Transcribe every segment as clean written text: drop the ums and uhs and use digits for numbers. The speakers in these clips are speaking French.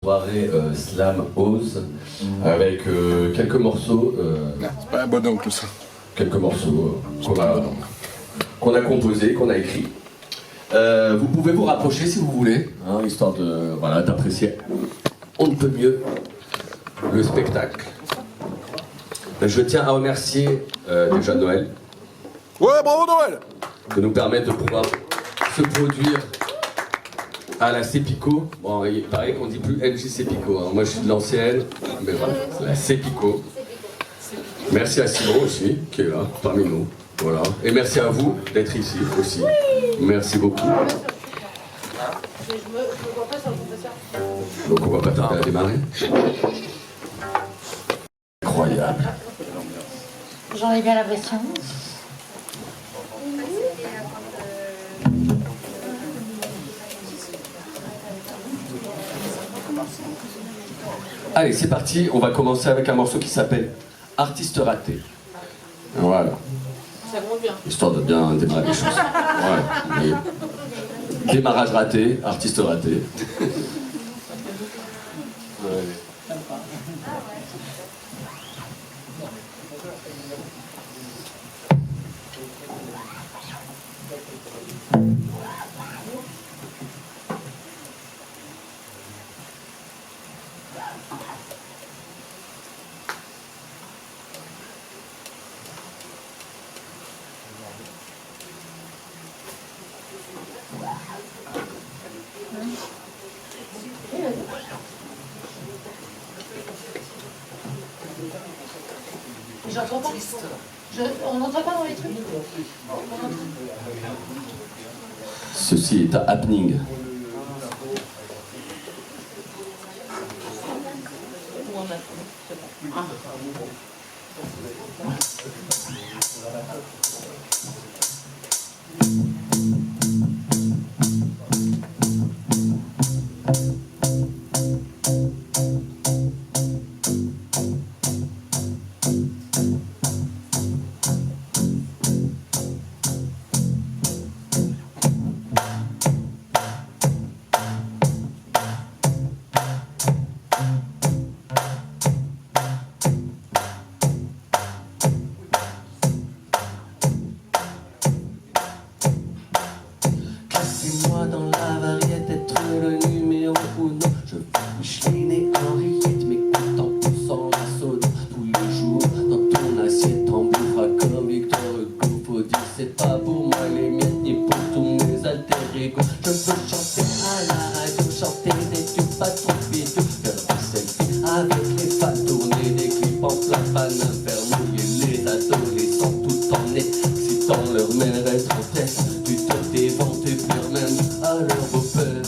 Soirée Slam Ose avec quelques morceaux. C'est pas un bon oncle ça. Quelques morceaux qu'on a composés, qu'on a écrits. Vous pouvez vous rapprocher si vous voulez, hein, histoire de d'apprécier on ne peut mieux le spectacle. Je tiens à remercier déjà Noël. Ouais, bravo Noël! De nous permettre de pouvoir se produire à la Cepico. Bon, il paraît qu'on dit plus NJ Cepico. Hein. Moi, je suis de l'ancienne, mais voilà, c'est la Cepico. Merci à Simon aussi, qui est là, parmi nous. Voilà. Et merci à vous d'être ici aussi. Merci beaucoup. Donc, on va pas tarder à démarrer. Incroyable. J'en ai bien l'impression. Allez, c'est parti. On va commencer avec un morceau qui s'appelle Artiste raté. Voilà. Ça monte bien. Histoire de bien démarrer les choses. Ouais. Mais démarrage raté, artiste raté. Ouais. J'entends pas. On n'entend pas dans les trucs. Ceci est un happening. Moi dans la variété, être le numéro uno. Je veux Micheline Henriette, mais tout en poussant la soda tous les jours. Dans ton assiette, en bouffera comme Victor Hugo. Faut dire, c'est pas pour moi les miettes, ni pour tous mes alter ego. Je veux chanter à la radio, chanter des tubes pas trop vidéo. Faire des selfies avec les fans, tourner des clips en plein panneau. Faire mouiller les adolescents tout en excitant leur mère être en tête. Tu te déventes et pleures même à leur beau-père.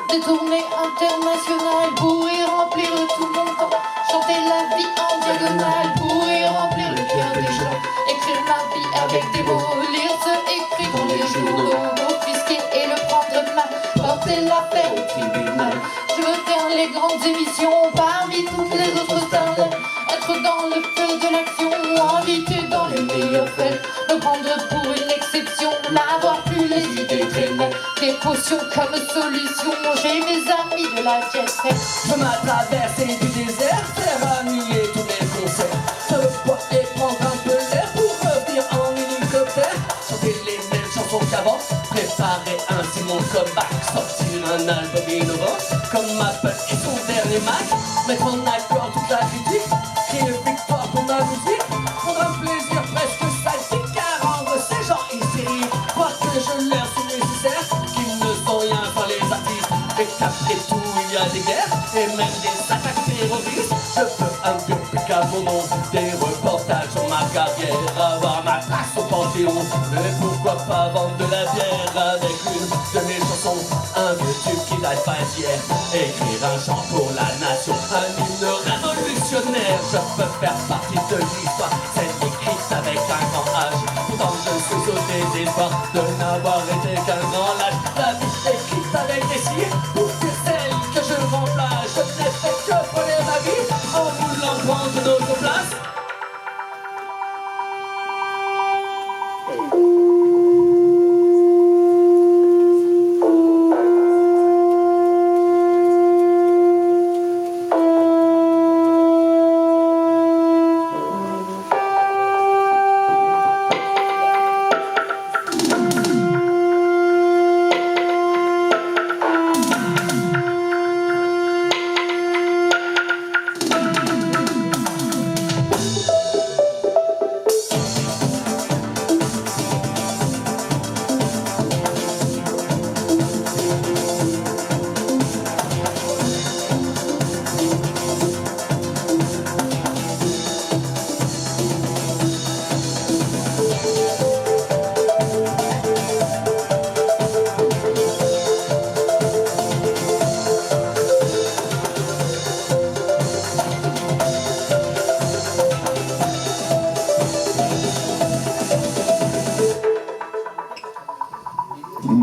Des tournées internationales pour y remplir tout mon temps. Chanter la vie en diagonale pour y remplir le cœur des gens. Écrire ma vie avec des mots, lire ce écrit dans les journaux. Confisquer et le prendre mal, porter l'affaire au tribunal. Je veux faire les grandes émissions parmi toutes les autres stars. Être dans le feu de l'action, invité dans les meilleurs faits, me prendre pour une exception, n'avoir plus les idées traînées, des potions comme solution, j'ai mes amis de la jet set. Je m'atraverse du désert, faire annuler tous mes concerts, se boire et prendre un peu l'air pour revenir en hélicoptère, chanter les mêmes chansons qu'avant, préparer ainsi mon comeback, sortir un album innovant, comme Apple et son dernier Mac, mettre en accord toute la critique, crier victoire pour ma musique, prendre un plaisir presque sadique, car rendre ces gens hystériques, croire que je leur suis nécessaire, qu'ils ne sont rien sans les artistes, et qu'après tout il y a des guerres, et même des attaques terroristes, je peux un biopic à mon nom, des reportages sur ma carrière, avoir ma place au Panthéon, mais pourquoi pas vendre de la bière avec une de mes chansons, un vieux tube qui date pas d'hier, écrire un chant pour la nation, un hymne révolutionnaire, je peux faire partie de l'histoire, celle écrite avec un grand H, pourtant je suis au désespoir de n'avoir été qu'un grand lâche, la vie écrite avec des cires, pour que celle que je remplace, je n'ai fait que voler ma vie, en voulant prendre notre place.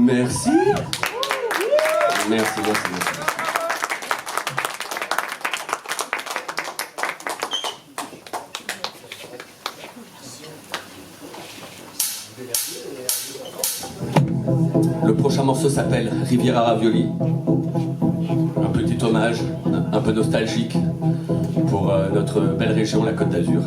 Merci. Merci. Le prochain morceau s'appelle Riviera Ravioli. Un petit hommage, un peu nostalgique pour notre belle région, la Côte d'Azur.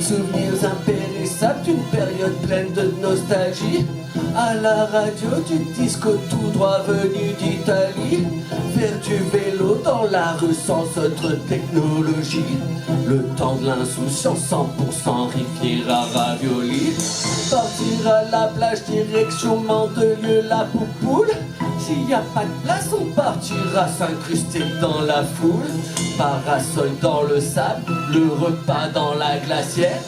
Souvenirs impérissables d'une période pleine de nostalgie. À la radio du disco tout droit venu d'Italie. Faire du vélo dans la rue sans autre technologie. Le temps de l'insouciance 100% Riviera Ravioli. Partir à la plage direction Mandelieu la Poupoule. S'il n'y a pas de place, on partira s'incruster dans la foule. Parasol dans le sable, le repas dans la glacière.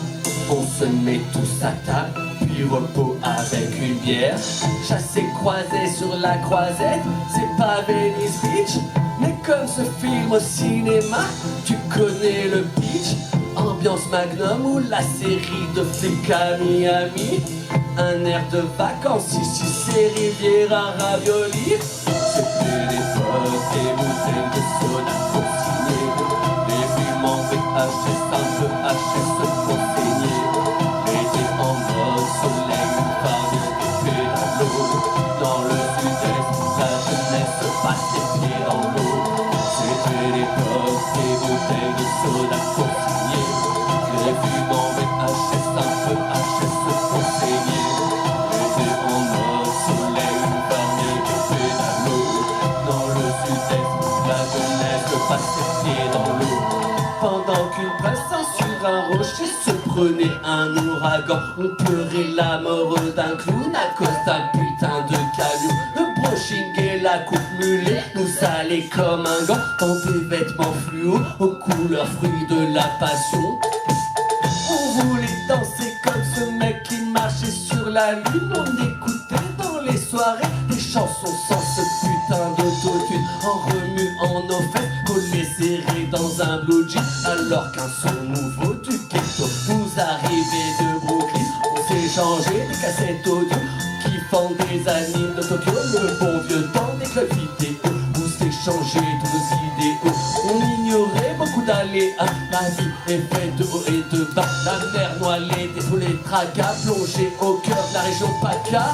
On se met tous à table, puis repos avec une bière. Chassé croisé sur la croisette, c'est pas Venice Beach. Mais comme ce film au cinéma, tu connais le pitch. Ambiance Magnum ou la série de flics à Miami. Un air de vacances, ici c'est Riviera Ravioli. C'était l'époque des bouteilles de soda consignées. Les films en VHS, un peu HS consignés. L'été en mode soleil, une farine et pédalos. Dans le sud-est, la jeunesse passe les pieds dans l'eau. C'était l'époque des bouteilles de soda consignées. Les films en VHS, un peu HS consignés. L'été en mode soleil, une farine et pédalos. Dans le sud-est, la jeunesse passe les pieds dans l'eau. Pendant qu'une princesse sur un rocher se prenait un ouragan, on pleurait la mort d'un clown à cause d'un putain de camion. Le brushing et la coupe mulet nous allaient comme un gant dans des vêtements fluo aux couleurs fruits de la passion. On voulait danser comme ce mec qui marchait sur la lune, on écoutait dans les soirées des chansons sans ce putain d'autotune. En remuant nos fesses, collés serrés dans un blue jean. Alors qu'un son nouveau du ghetto nous arrivait de Brooklyn. On s'est changé des cassettes audio qui font des animes de Tokyo. Le bon vieux temps des clubs vidéo où s'échanger tous nos idéaux. On ignorait beaucoup d'aléas. La vie est faite de haut et de bas. La mer noyée des tous les tracas, plongée au cœur de la région PACA.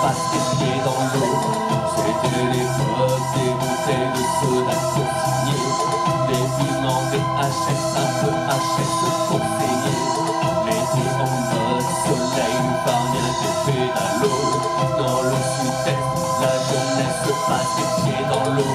Passe les pieds dans l'eau. C'était l'époque des bouteilles de soda consignées. Les films en VHS, un peu HS conseillés. L'été en mode soleil, parvient des pédalos. Dans le sud-est, la jeunesse passe les pieds dans l'eau.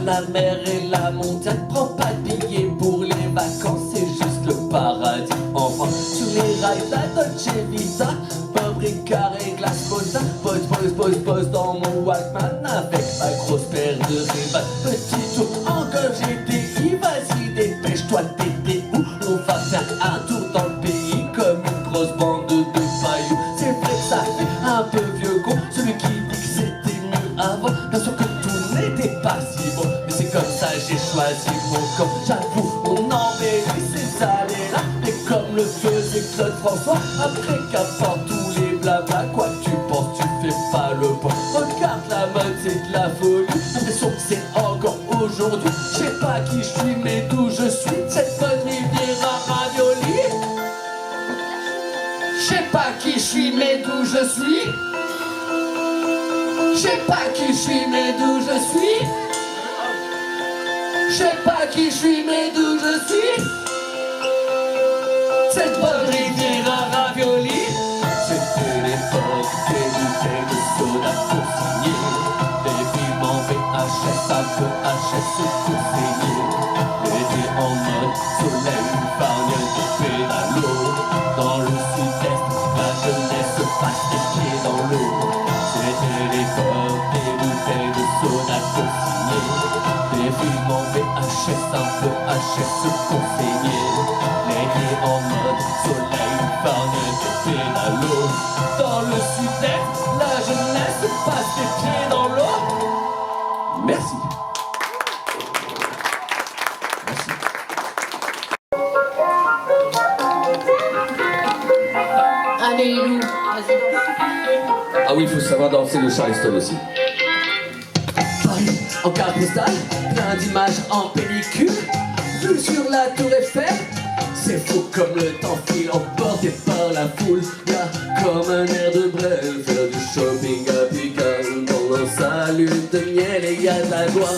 La mer et la montagne, prends pas de billets pour les vacances, c'est juste le paradis. Enfin, sur les rails, la Dolce Vita, Bob Ricard et Glace Motta. Pose dans mon Walkman avec ma grosse paire de Ray-Ban. Petit tour en golf GTI, vas-y dépêche-toi, t'étais où? On va faire un tour dans le pays comme une grosse bande de pailloux. C'est vrai que ça fait un peu vieux con, celui qui dit que c'était mieux avant. Bien sûr que tout n'était pas si bon, mais c'est comme ça j'ai choisi mon camp. J'avoue, on embellit ces allées-là, mais comme le faisait Claude François, après qu'apporte tous les blabla, quoi que tu penses, tu fais pas le bon. Regarde la mode, c'est de la folie, l'impression que c'est encore aujourd'hui. Je sais pas qui je suis, mais d'où je suis, cette bonne rivière à ravioli. Je sais pas qui je suis, mais d'où je suis. Je sais pas qui je suis, mais d'où je suis. Je sais pas qui je suis, mais d'où je suis. Cette bonne rivière à ravioli. C'était l'époque des bouteilles de soda consignées. Des films en VHS, un peu HS conseillés. L'été en mode soleil, parvient de pédalos. Dans le sud-est, la jeunesse passe les pieds dans l'eau. C'était l'époque des bouteilles de soda consignées. Des films en VHS, un peu HS conseillés. L'été en mode soleil, parvient de pédalos. Dans le sud-est, la jeunesse passe les pieds dans l'eau. Merci. Allez, Lou, vas-y. Ah oui, il faut savoir danser le Charleston aussi. Paris en carte postale, plein d'images en pellicule. Vue sur la tour Eiffel, c'est fou comme le temps file, emporté par la foule. Y'a comme un air de Brel, faire du shopping à Pigalle. Pendant sa lune de miel et y'a de la joie.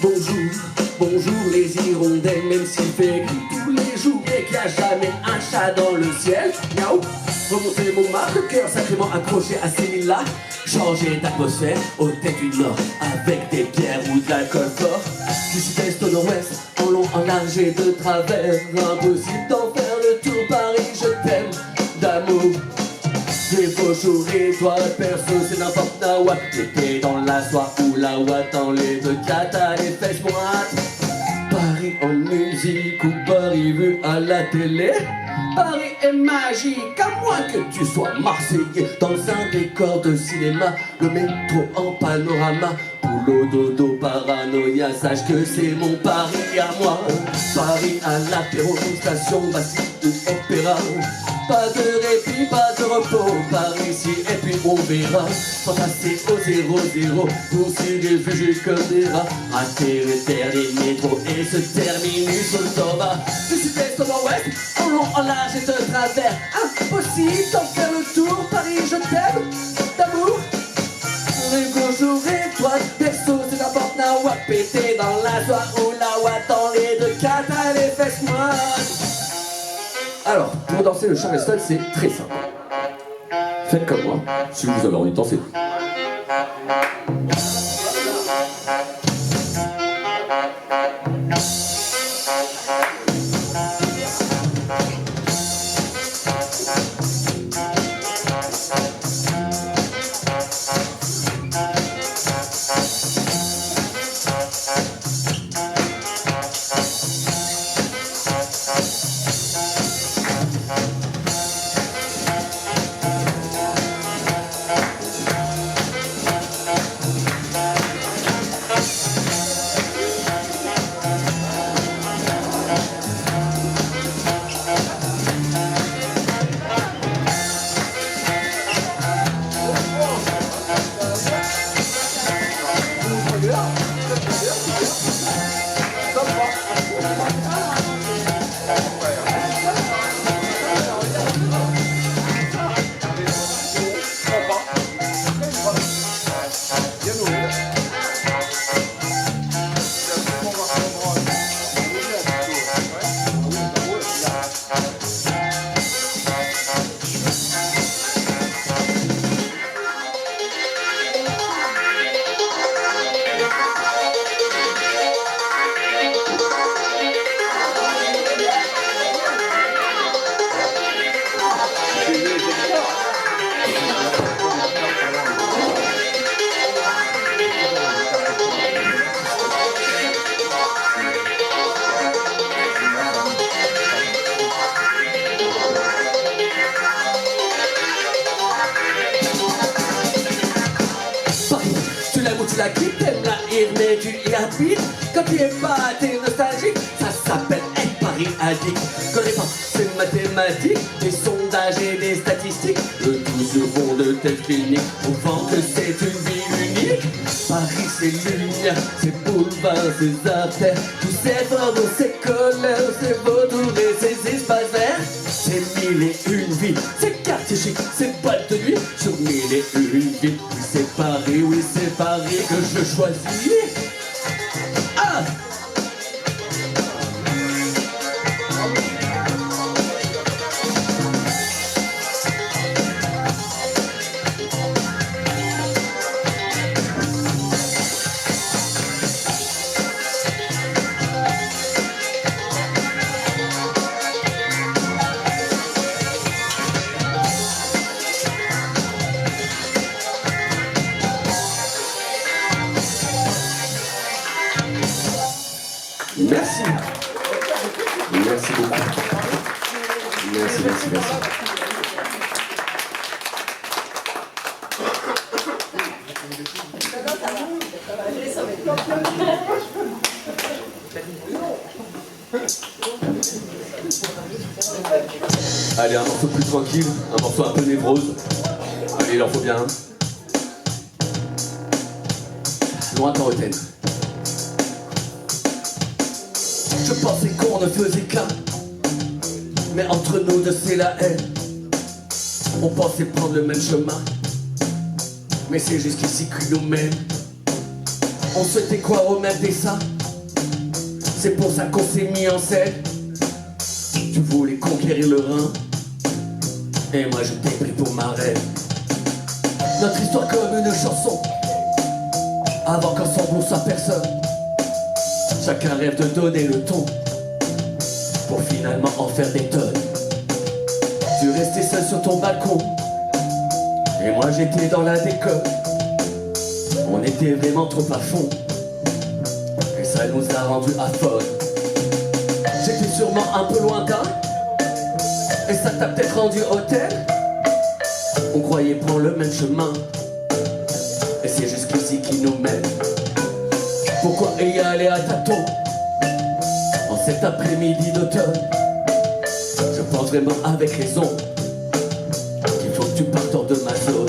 Bonjour, bonjour les hirondelles, même s'il fait gris tous les jours et qu'il n'y a jamais un chat dans le ciel. Miaou, remonter mon marque, le cœur sacrément accroché à ces lilas. Changer d'atmosphère au tête du nord, avec des bières ou de l'alcool fort. Du sud-est au nord-ouest, en long, en large et de travers. Impossible d'en faire le tour, Paris, je t'aime d'amour. J'ai beau jours et toi, perso, c'est n'importe quoi. T'étais dans la soie ou la ouate, dans les deux cas, t'as les fesses moites. Paris en musique ou Paris vu à la télé. Paris est magique, à moins que tu sois marseillais. Dans un décor de cinéma, le métro en panorama. Boulot, dodo, paranoïa, sache que c'est mon Paris à moi. Paris à l'apéro, station, Bastille ou opéra. Pas de répit, pas de repos, par ici et puis on verra. Sans passer au 0-0, poursuivre jusqu'à des rats. Rater le dernier métro et se terminer sur le toba. Du sud-est au nord-ouest, en long, en large et de travers. Impossible d'en faire le tour, Paris je t'aime, d'amour. Rue gauche ou rue droite, perso c'est la porte nawa. Pété dans la soie ou la ouate, dans les deux cas t'as les fesses moites. Alors, pour danser le Charleston, c'est très simple. Faites comme moi, si vous avez envie de danser. La qui t'aime la île mais tu y habites. Quand tu es pas t'es nostalgique, ça s'appelle être Paris addict. Connais pas, c'est mathématiques, des sondages et des statistiques. Le tout sur fond de telle clinique, prouvant que c'est une ville unique. Paris c'est lumière, ses boulevards, ses artères, tous ces formes, ses couleurs, ses vautours et ses espaces verts. C'est mille et une villes, c'est quartier chic, c'est boîte de nuit. Sur mille et une villes, c'est Paris, oui c'est Paris que je choisis. Ah! Merci. Merci beaucoup. Merci. Allez, un morceau plus tranquille, un morceau un peu névrose. Allez, il en faut bien un. Lointain. Je pensais qu'on ne faisait qu'un, mais entre nous deux c'est la haine. On pensait prendre le même chemin, mais c'est jusqu'ici qui nous mène. On souhaitait croire au même dessin, c'est pour ça qu'on s'est mis en scène. Tu voulais conquérir le Rhin, et moi je t'ai pris pour ma reine. Notre histoire comme une chanson, avant qu'en son bon soit personne. Chacun rêve de donner le ton, pour finalement en faire des tonnes. Tu restais seul sur ton balcon, et moi j'étais dans la décolle. On était vraiment trop à fond, et ça nous a rendus affolles. J'étais sûrement un peu lointain, Et ça t'a peut-être rendu hôtel. On croyait prendre le même chemin. Et c'est jusqu'ici qui nous mène. Pourquoi y aller à tâtons en cet après-midi d'automne? Je pense vraiment avec raison qu'il faut que tu partes hors de ma zone.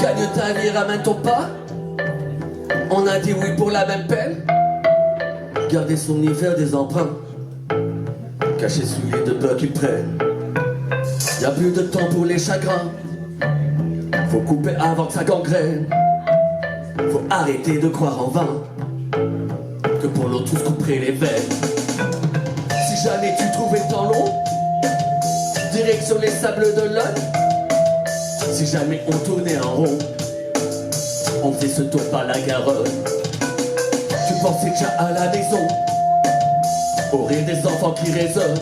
Gagne ta vie, ramène ton pas. On a dit oui pour la même peine. Garder son hiver des emprunts, cacher sous les de peur qu'ils prennent. Y'a plus de temps pour les chagrins. Faut couper avant que ça gangrène. Faut arrêter de croire en vain que pour l'autre tout se couperait les veines. Si jamais tu trouvais le temps long, direction les sables d'Olonne. Si jamais on tournait en rond, on faisait ce tour par la Garonne. Tu pensais déjà à la maison, au rire des enfants qui résonnent.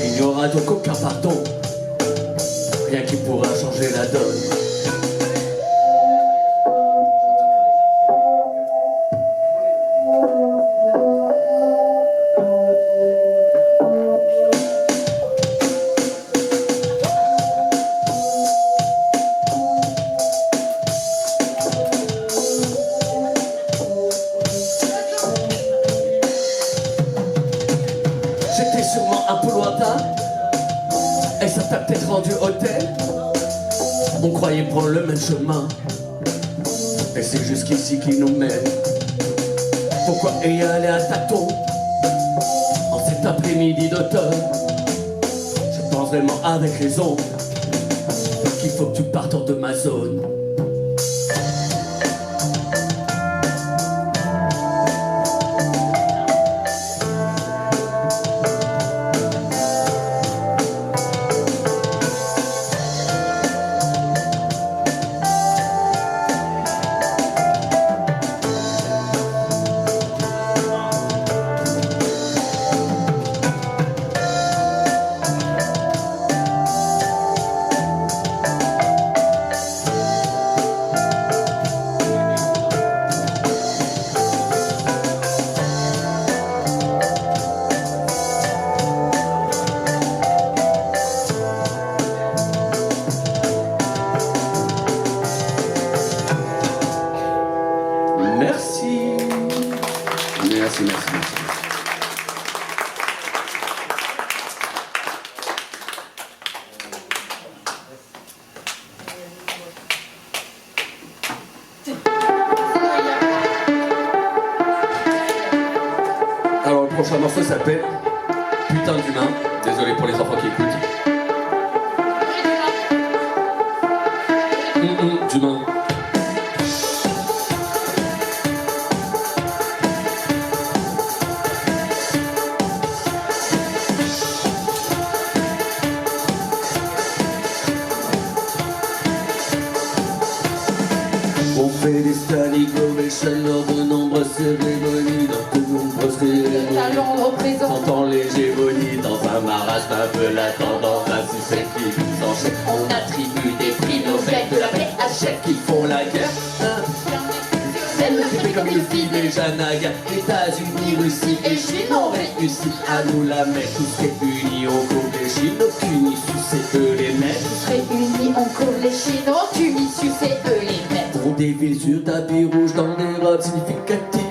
Il n'y aura donc aucun pardon, rien qui pourra changer la donne. J'étais sûrement un peu lointain, et ça t'a peut-être rendu hôtel. On croyait prendre le même chemin, et c'est jusqu'ici qui nous mène. Pourquoi y aller à tâtons en cet après-midi d'automne? Je pense vraiment avec raison qu'il faut que tu partes hors de ma zone. Merci. Merci, merci, merci. Alors le prochain morceau s'appelle Putain d'humain. Désolé pour les enfants qui écoutent. D'humain. On fait des standing ovations lors de nombreuses cérémonies, dans de nombreuses Le cérémonies. talent représente. Entend l'hégémonie dans un marasme un peu la tendance ainsi celle qui s'enchaîne. On attribue des prix Nobel de la paix à chefs qui font la guerre. Elle le fait comme il dit déjà Naga. États-Unis, Russie et Chine ont réussi à nous la mettre tous réunis au cours des Chines. Aucune issue, c'est eux les maîtres. Réunis en cours les Chinois, tu l'issue, c'est eux les maîtres. On défile sur tapis rouge dans des robes significatives.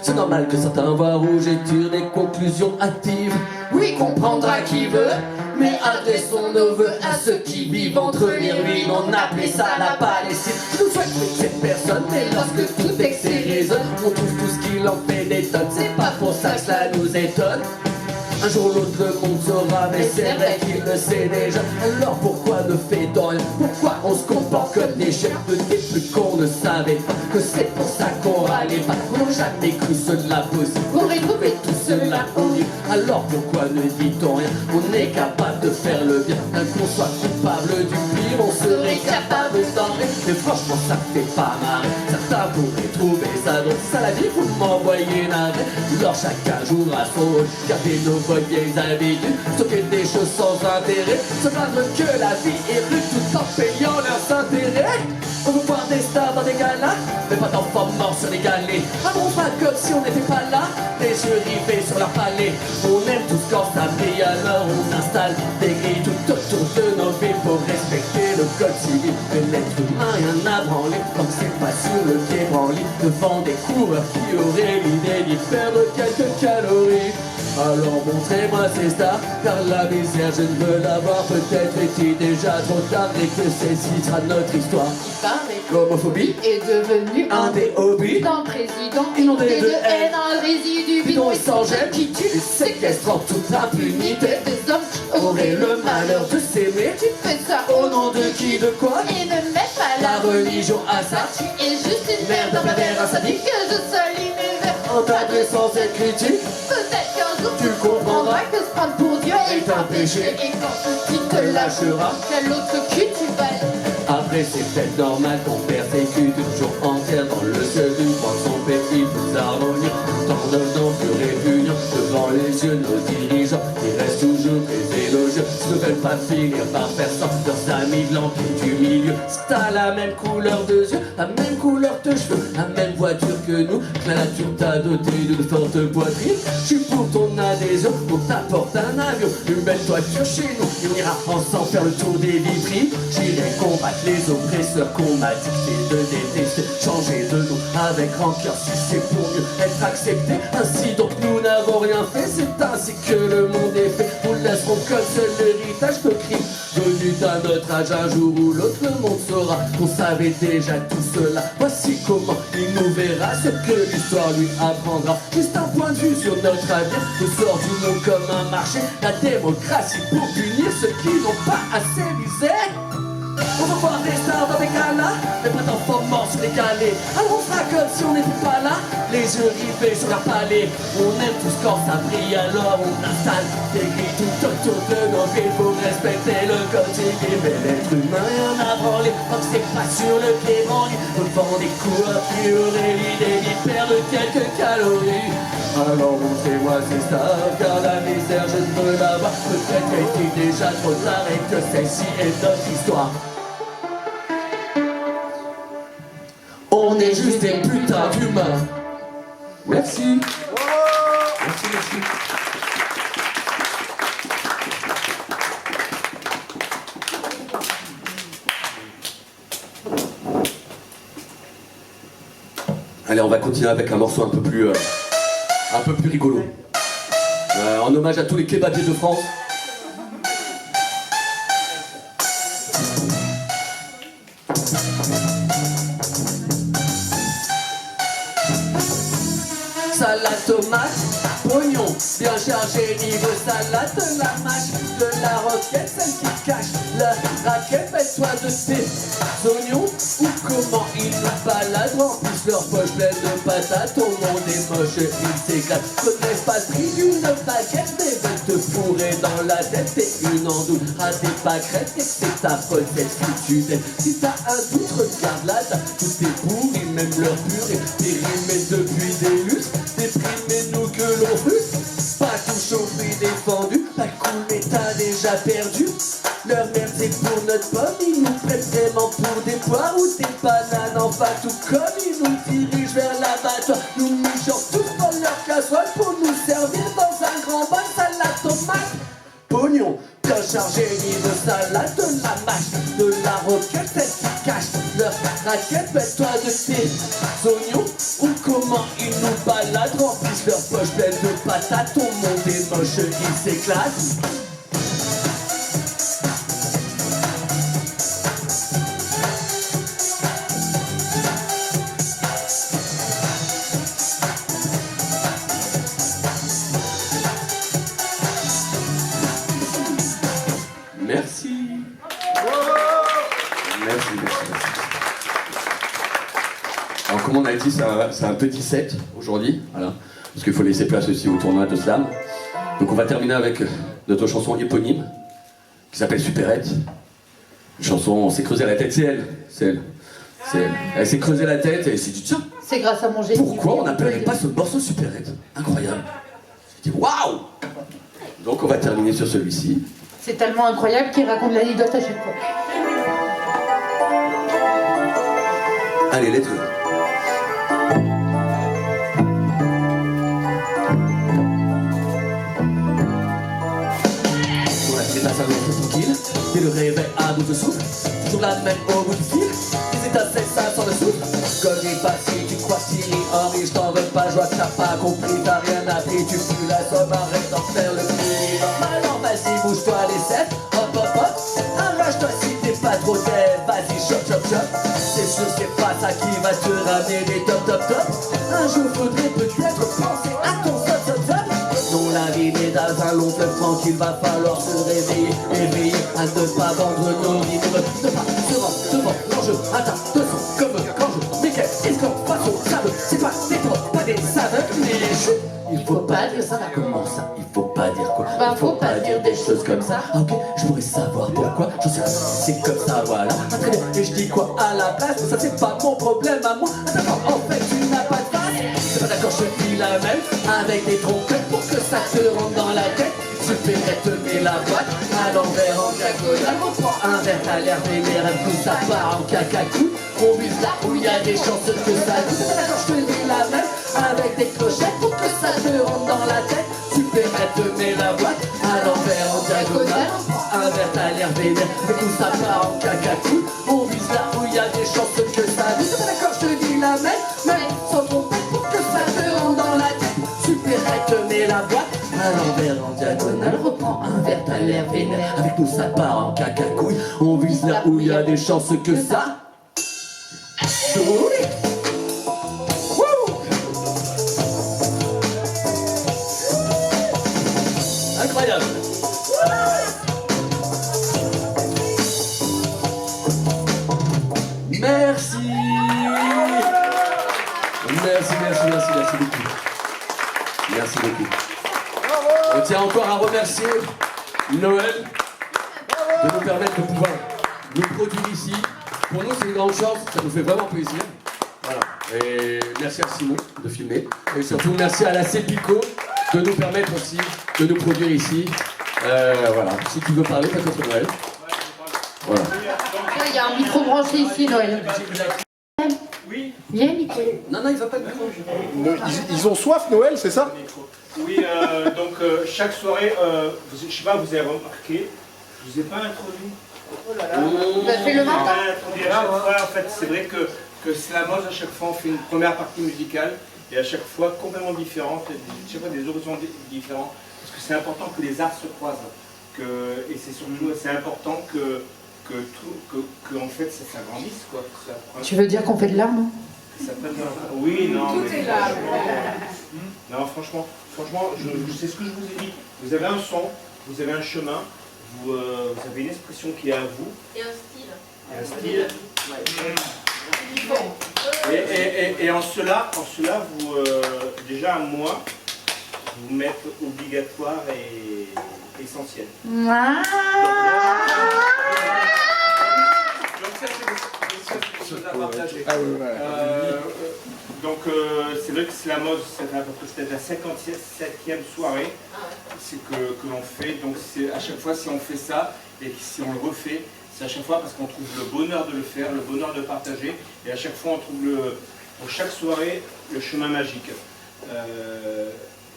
C'est normal que certains voient rouge et tirent des conclusions hâtives. Oui, comprendra qui veut, mais adressons nos vœux à ceux qui vivent entre les ruines. On appelait ça la Palestine. Je nous souhaite que cette personne, mais lorsque tout excès résonne, on trouve tout ce qu'il en fait des tonnes. C'est pas pour ça que cela nous étonne Un jour ou l'autre le monde saura, mais c'est vrai qu'il le sait déjà. Alors pourquoi ne fait-on rien? Pourquoi on se comporte comme des chiens? Peut-être plus qu'on ne savait pas que c'est pour ça qu'on râlait pas. On n'a jamais cru cela possible, on aurait trouvé tout cela horrible. Alors pourquoi ne dit-on rien? On est capable de faire le bien, bien qu'on soit coupable du pire, on serait capable d'en rire. Mais franchement ça fait pas marrer, certains pourraient trouver ça drôle. Ça la vie, vous m'envoyez navré. Alors chacun jour à son rôle, garder nos bonnes vieilles habitudes, stocker des choses sans intérêt, se plaindre que la vie est rude tout en payant leurs intérêts. On veut voir des stars dans des galas, mais pas d'enfants morts sur les galets. Ah bon, pas comme si on n'était pas là, les yeux rivés sur leur palais. On aime tous quand ça brille, alors on installe des grilles tout autour de nos villes pour respecter le code civil. Mais l'être humain, rien à branler, comme c'est pas sur le pied branlé, devant des coureurs qui auraient l'idée d'y perdre quelques calories. Alors montrez-moi ces stars, car la misère je ne veux la voir. Peut-être est-il déjà trop tard et que celle-ci sera notre histoire. L'homophobie est devenu un des hobbies d'un président inondé de haine, un résidu bidon bidon et sans gêne qui tue, séquestrant toute impunité. des hommes qui Auraient le malheur de s'aimer. Tu fais ça Au nom de qui, de quoi? et ne mets pas La religion à ça. Tu es juste une Merde, merde un pervers, un sadique. que je seul l'univers. En t'adressant cette critique, Peut-être qu'un jour tu comprendras que se prendre pour Dieu est un péché. Et quand tu te lâcheras. quel autre cul tu bats? Après c'est peut-être normal qu'on persécute toujours entière dans le seul but de son pays plus harmonieux, tout en devenant plus répugnant devant les yeux de nos dirigeants qui restent toujours très élogieux, ne veulent pas finir par faire sans leurs amis de l'empire du milieu. Si t'as la même couleur de yeux, la même couleur de cheveux, la même voiture que nous, que la nature t'a doté d'une forte poitrine, je suis pour ton adhésion, on t'apporte un avion, une belle toiture chez nous, et on ira ensemble faire le tour des vitrines. J'irai combattre les oppresseurs qu'on m'a dicté de détester, changer de nom avec rancœur si c'est pour mieux être accepté. Ainsi donc nous n'avons rien fait, c'est ainsi que le monde est fait. Nous laisserons comme seul l'héritage de crime venu à notre âge. Un jour ou l'autre le monde saura qu'on savait déjà tout cela. Voici comment il nous verra, ce que l'histoire lui apprendra. Juste un point de vue sur notre avenir, nous sort du monde comme un marché. La démocratie pour punir ceux qui n'ont pas assez misé. On veut voir des stars dans des galas, mais pas d'enfants morts sur les galets. Alors on fera comme si on n'était pas là, les yeux rivés sur leur palais. On aime tous quand ça brille, alors on installe des grilles tout autour de nos villes pour respecter le code civil. Mais l'être humain, rien à branler, tant que c'est pas sur le pied branlé, devant des coureurs qui auraient l'idée d'y perdre quelques calories. Alors montrez-moi ces stars, car la misère je ne veux la voir. Peut-être est-il déjà trop tard et que celle-ci est notre histoire. On est juste des putains d'humains. Merci. Merci, merci. Allez, on va continuer avec un morceau un peu plus rigolo. En hommage à tous les kebabiers de France. Salade tomate, oignon, bien chargé niveau salade, de la mâche, de la roquette, celle qui cache la raquette, mets-toi de tes oignons, ou comment ils nous baladent, remplissent leur poche pleine de patates, ton monde est moche, ils s'éclatent, connaissent pas le prix d'une baguette, mais veulent te fourrer dans la tête, et une endoule à des pâquerettes, et c'est ta recette que tu t'aimes. Si t'as un doute, regarde la date, tout est pourri, même leur purée, périmée depuis des lustres, déprimez-nous que l'on frustre, pas touche au fruit défendu, pas cool mais t'as déjà perdu. Leur merde c'est pour notre pomme, ils nous prennent vraiment pour des poires ou des bananes, enfin tout comme ils nous dirigent vers l'abattoir, nous michons tous dans leur casserole pour nous servir dans un grand bol salade tomate, pognon, bien chargé niveau salade, de la mâche, de la roquette, celle qui cache leur raquette, mets-toi de tes oignons, ou comment ils nous baladent, remplissent leur poche pleine de patates, ton monde est moche, ils s'éclatent. Merci. Merci, merci, merci. Alors comme on a dit, c'est un petit set aujourd'hui, voilà, parce qu'il faut laisser place aussi au tournoi de slam. Donc on va terminer avec notre chanson éponyme, qui s'appelle Supérette. Une chanson, on s'est creusé la tête, c'est elle. Elle s'est creusé la tête et elle s'est dit tiens, C'est grâce à mon génie. pourquoi on n'appellerait pas ce morceau Supérette? Incroyable. J'ai dit waouh. Donc on va terminer sur celui-ci. C'est tellement incroyable qu'il raconte l'anecdote à chaque fois. Allez, let's go. C'est la salle tranquille, et le réveil à bout de souffle, toujours la même au bout du fil, les étincelles ça sans le souffle. Comme il passe, tu crois Thierry Henry, je t'en veux pas, je vois que t'as pas compris, t'as rien appris, tu fuis la somme, arrête d'en faire le prix. Normalement, vas-y, bouge-toi les sept, hop hop hop, arrache-toi si t'es pas trop dead, vas-y, chop chop chop. C'est sûr, c'est pas ça qui va te ramener des top top top. Un jour, faudrait peut-être penser à ton top top top. Non, la vie n'est dans un long fleuve tranquille, va falloir se réveiller, éveiller à ne pas vendre nos vies, ne pas se rendre devant l'enjeu, atteint de son comme quand je mais qu'est-ce qu'on passe au sable, c'est pas des potes, pas des saveurs, mais chut, il faut pas dire ça, comment ça, il faut pas dire quoi, Bah, il faut pas dire des choses comme ça, ok, je pourrais savoir pourquoi, j'en sais rien, c'est comme ça, voilà, très bien, et je dis quoi à la place, ça c'est pas mon problème à moi, d'accord, en fait tu n'as pas de face, c'est pas d'accord, je dis la même, avec des trompettes pour que ça te rentre dans la tête. Supérette te met la boîte à l'envers en diagonale. On prend un verre, t'as l'air vénère, tout ça part en cacacou. On vise là où il y a des chances que ça joue. C'est pas d'accord, je te dis la même, avec des clochettes pour que ça te rentre dans la tête. Supérette te met la boîte à l'envers en diagonale. On prend un verre, t'as l'air vénère, tout ça part en cacacou. On vise là où il y a des chances que ça joue. C'est pas d'accord, je te dis la même, mais sans trompette pour que ça te rentre dans la tête. Supérette te met la boîte à l'envers en diagonale, reprend un verre, t'as l'air vénère, avec nous ça part en cacacouille, on vise là où il y a des chances que ça. Oui. Wouh. Incroyable. Merci. Merci beaucoup. Merci beaucoup. On tient encore à remercier Noël de nous permettre de pouvoir nous produire ici. Pour nous, c'est une grande chance, ça nous fait vraiment plaisir. Voilà. Et merci à Simon de filmer. Et surtout, merci à la Cepico de nous permettre aussi de nous produire ici. Voilà. Si tu veux parler, peut-être Noël. Voilà. Il y a un micro branché ici, Noël. Oui. Viens, Nico. Non, il va pas de micro. Ils ont soif, Noël, c'est ça? Oui, donc chaque soirée, je sais pas, vous avez remarqué, je vous ai pas introduit. Oh là là. Vous avez fait le matin. À chaque fois, en fait, c'est vrai que c'est la mode, à chaque fois on fait une première partie musicale, et à chaque fois complètement différente, à chaque fois des horizons différents, parce que c'est important que les arts se croisent, et c'est surtout, c'est important que en fait ça s'agrandisse, quoi. Tu veux dire qu'on fait de l'art, non? Ça prenne un... Oui, non, Tout mais... est là. Non, franchement, je sais ce que je vous ai dit. Vous avez un son, vous avez un chemin, vous avez une expression qui est à vous. Et un style. Et un style. Et en cela, vous, déjà à moi, vous mettre obligatoire et essentiel. Donc ça, c'est des choses à partager. Ah oui, ouais. Donc c'est vrai que c'est la mode, c'est à peu près c'était la 57e soirée que l'on fait. Donc à chaque fois si on fait ça et si on le refait, c'est à chaque fois parce qu'on trouve le bonheur de le faire, le bonheur de partager. Et à chaque fois on trouve pour chaque soirée le chemin magique.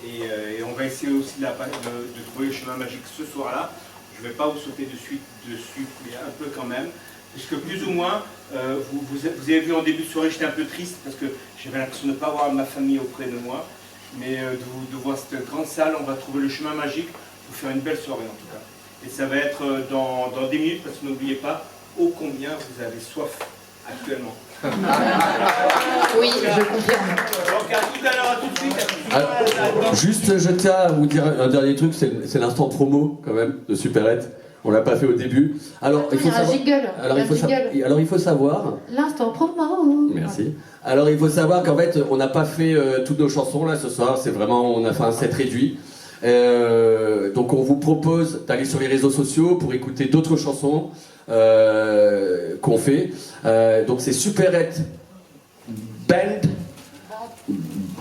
Et on va essayer aussi de trouver le chemin magique ce soir-là. Je ne vais pas vous sauter dessus, mais un peu quand même. Puisque plus ou moins, vous avez vu en début de soirée, j'étais un peu triste parce que j'avais l'impression de ne pas avoir ma famille auprès de moi. Mais de voir cette grande salle, on va trouver le chemin magique pour faire une belle soirée en tout cas. Et ça va être dans 10 minutes parce que n'oubliez pas ô combien vous avez soif actuellement. Oui, je confirme. Donc à tout à l'heure, à tout de suite. Juste, je tiens à vous dire un dernier truc, c'est l'instant promo quand même de Supérette. On l'a pas fait au début. Alors, Il y a un jingle. Alors, il faut savoir. L'instant promo. Merci. Alors, il faut savoir qu'en fait, on n'a pas fait toutes nos chansons là ce soir. C'est vraiment, on a fait un set réduit. Donc, on vous propose d'aller sur les réseaux sociaux pour écouter d'autres chansons qu'on fait. Donc, c'est Superette Band.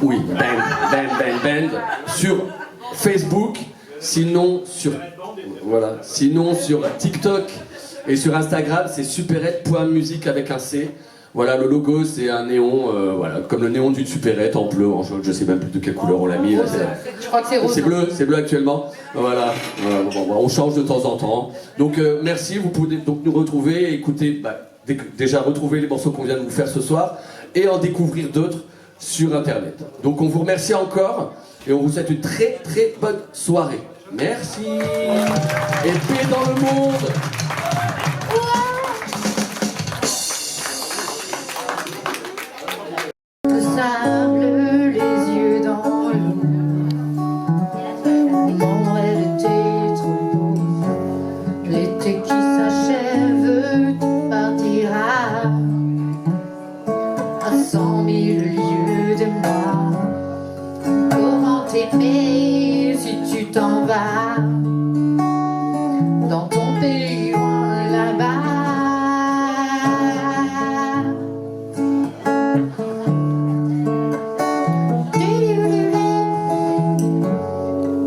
Oui, Band. Sur Facebook. Sinon sur TikTok et sur Instagram, c'est superette.musique avec un C. Voilà, le logo, c'est un néon, voilà, comme le néon d'une supérette en bleu, en jaune, je sais même plus de quelle couleur on l'a mis. Là, Je crois que c'est rose. C'est bleu actuellement. Voilà, on change de temps en temps. Donc merci, vous pouvez donc nous retrouver et écouter, déjà retrouver les morceaux qu'on vient de vous faire ce soir et en découvrir d'autres sur Internet. Donc on vous remercie encore et on vous souhaite une très très bonne soirée. Merci. Et paix dans le monde. Sable, les yeux dans l'eau. Mon rêve était trop beau. L'été qui s'achève, tout partira à 100 000 lieues de moi. Comment t'aimer si tu t'en vas dans ton pays loin là-bas?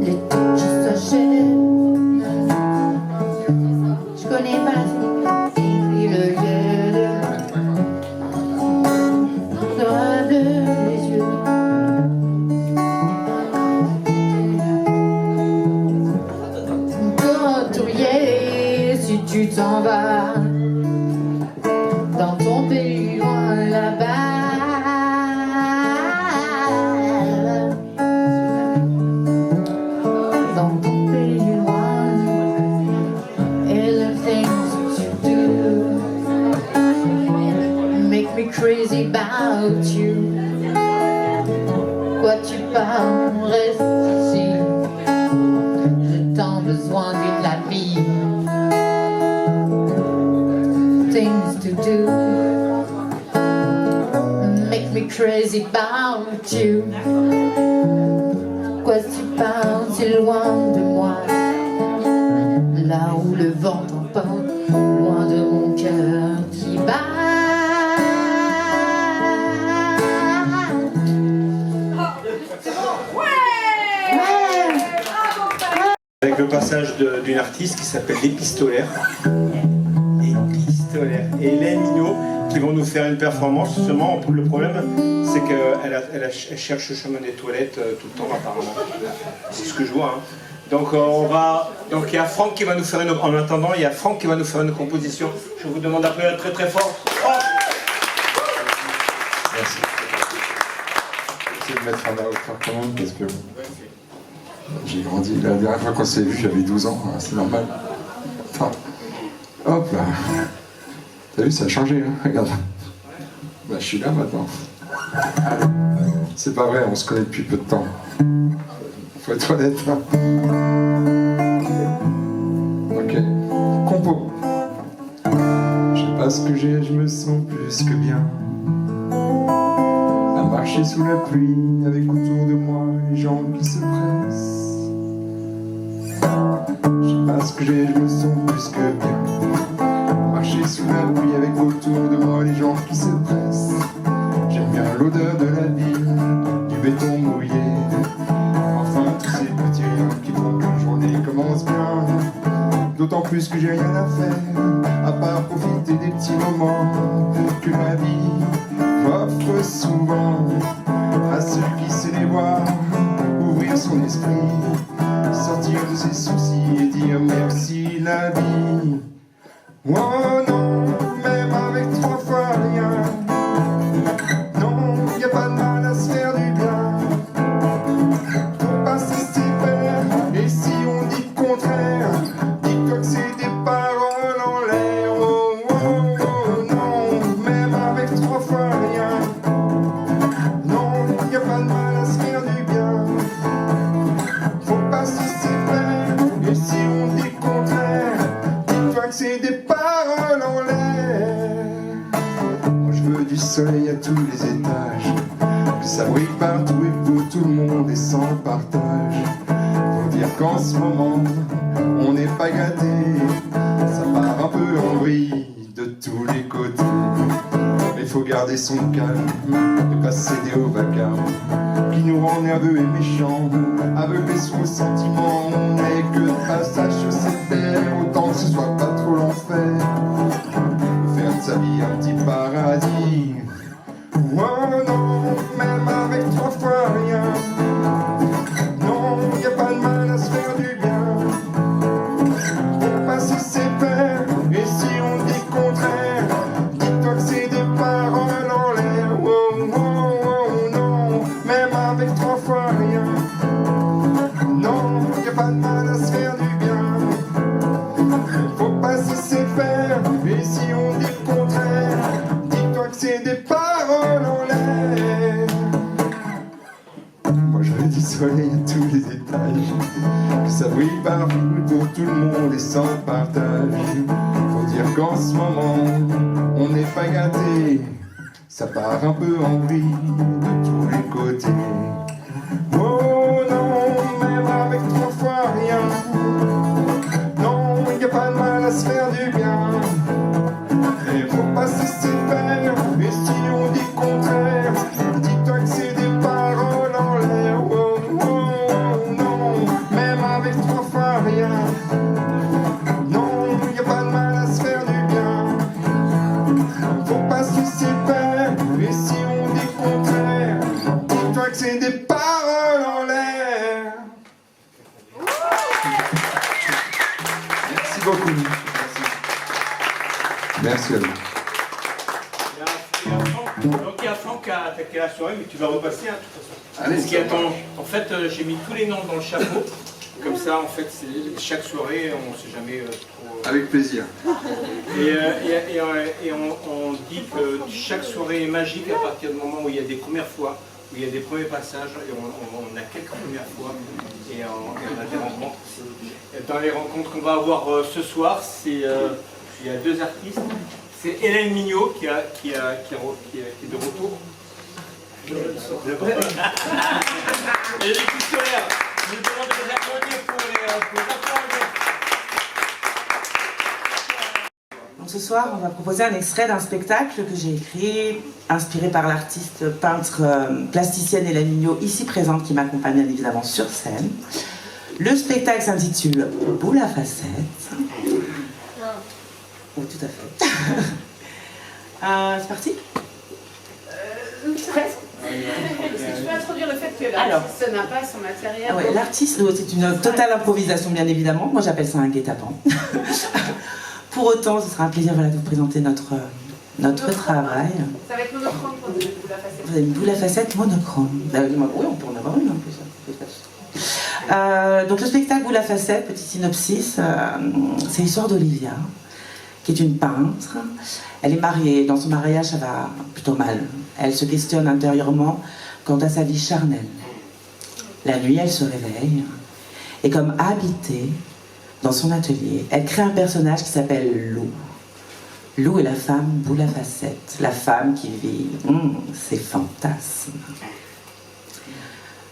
L'été qui s'achève, je connais pas et le lieu de les yeux. Si tu t'en vas dans ton pays loin là-bas, dans ton pays loin, and the things that you do make me crazy about you. Quoi tu parles, reste ici, j'ai tant besoin d'une amie. Things to do make me crazy about you. Quoi tu parles si loin de moi, là où le vent t'emporte, loin de mon cœur qui bat. Avec le passage d'une artiste qui s'appelle l'Épistolaire. Et Hélène Minot qui vont nous faire une performance. Seulement, le problème, c'est qu'elle cherche le chemin des toilettes tout le temps, apparemment. C'est ce que je vois. Hein. Donc, il y a Franck qui va nous faire en attendant, il y a Franck qui va nous faire une composition. Je vous demande d'applaudir très très fort. Merci. J'essaie de mettre à la hauteur quand même parce que j'ai grandi. La dernière fois qu'on s'est vu, j'avais 12 ans, hein, c'est normal. Enfin, hop là. T'as vu, ça a changé, hein, regarde. Bah, je suis là maintenant. C'est pas vrai, on se connaît depuis peu de temps. Faut être honnête. Hein. Ok. Compo. Je sais pas ce que j'ai, je me sens plus que bien. À marcher sous la pluie, avec autour de moi les gens qui se pressent. Je sais pas ce que j'ai, je me sens plus que bien. Marcher sous la pluie avec autour de moi les gens qui se pressent. J'aime bien l'odeur de la ville, du béton mouillé. Enfin tous ces petits riens qui font qu'une journée commence bien. D'autant plus que j'ai rien à faire, à part profiter des petits moments que la vie m'offre souvent. À celui qui sait les voir, ouvrir son esprit, sortir de ses soucis et dire merci la vie. Oh non, même avec 3 fois rien. Non, y a pas de mal à se faire du bien. Faut pas se laisser faire. Et si on dit le contraire, dis-toi que c'est des paroles en l'air. Oh, oh, oh non, même avec 3 fois rien. Non, y a pas de mal à se faire du bien. Faut pas se laisser faire. Et si on dit le contraire, que c'est des paroles en l'air. Moi je veux du soleil à tous les étages, que ça brille partout et pour tout le monde et sans partage. Faut dire qu'en ce moment on n'est pas gâté, ça part un peu en vrille de tous les côtés. Mais faut garder son calme et pas céder au vacarme qui nous rend nerveux et méchants, aveuglés sous le sentiment. On n'est que de passage sur cette terre, autant que ce soit pas trop l'enfer. Faire de sa vie un petit paradis. Oh non, même avec 3 fois rien. Non, y a pas de mal à se faire du bien. Faut pas se séparer, et si on dit le contraire, dis-toi que c'est des paroles en l'air. Oh, oh, oh, non, même avec 3 fois rien. Non, y a pas de mal à se faire du bien. Faut pas se séparer, et si on dit le contraire, dis-toi que c'est des paroles en l'air. Moi je veux du soleil à tous les étages, que ça brille partout pour tout le monde et sans partage. Faut dire qu'en ce moment on n'est pas gâté, ça part un peu en vrille de tous les côtés. Oh non, même avec 3 fois rien. Non, y a pas de mal à se faire du bien. Et faut pas se séparer, et si on dit le contraire, dis-toi que c'est des paroles en l'air. Oh, oh, oh, non, même avec 3 fois rien. Non, y a pas de mal à se faire du bien. Faut pas se séparer, et si on dit le contraire, dis-toi que c'est des paroles en l'air. Merci beaucoup. Merci à vous. Donc il y a Franck qui a attaqué la soirée, mais tu vas repasser hein, de toute façon. Allez, Parce qu'il attend. En fait, j'ai mis tous les noms dans le chapeau. Comme ça, en fait, chaque soirée, on ne sait jamais trop. Avec plaisir. Et on dit que chaque soirée est magique à partir du moment où il y a des premières fois, où il y a des premiers passages, et on a quelques premières fois, et on a des rencontres. Et dans les rencontres qu'on va avoir ce soir, il y a 2 artistes. C'est Hélène Mignot qui est de retour. Et l'équipe solaire. Je vous demande de les applaudir pour les applaudissements. Donc ce soir, on va proposer un extrait d'un spectacle que j'ai écrit, inspiré par l'artiste peintre plasticienne Hélène Mignot, ici présente, qui m'accompagne bien évidemment sur scène. Le spectacle s'intitule Boule à facettes. Oui, tout à fait. C'est parti? Presque. Est-ce que tu peux introduire le fait que l'artiste n'a pas son matériel? Ah ouais, l'artiste, c'est une totale improvisation bien évidemment. Moi j'appelle ça un guet-apens. Pour autant, ce sera un plaisir voilà, de vous présenter notre travail. Ça va être monochrome pour une boule à facettes. Vous avez une boule à facettes monochrome. Oui, on peut en avoir une en plus. Donc le spectacle Boule à facettes, petit synopsis, c'est l'histoire d'Olivia, qui est une peintre. Elle est mariée, dans son mariage ça va plutôt mal. Elle se questionne intérieurement quant à sa vie charnelle. La nuit, elle se réveille, et comme habitée dans son atelier, elle crée un personnage qui s'appelle Lou. Lou est la femme boule à facettes, la femme qui vit ses fantasmes.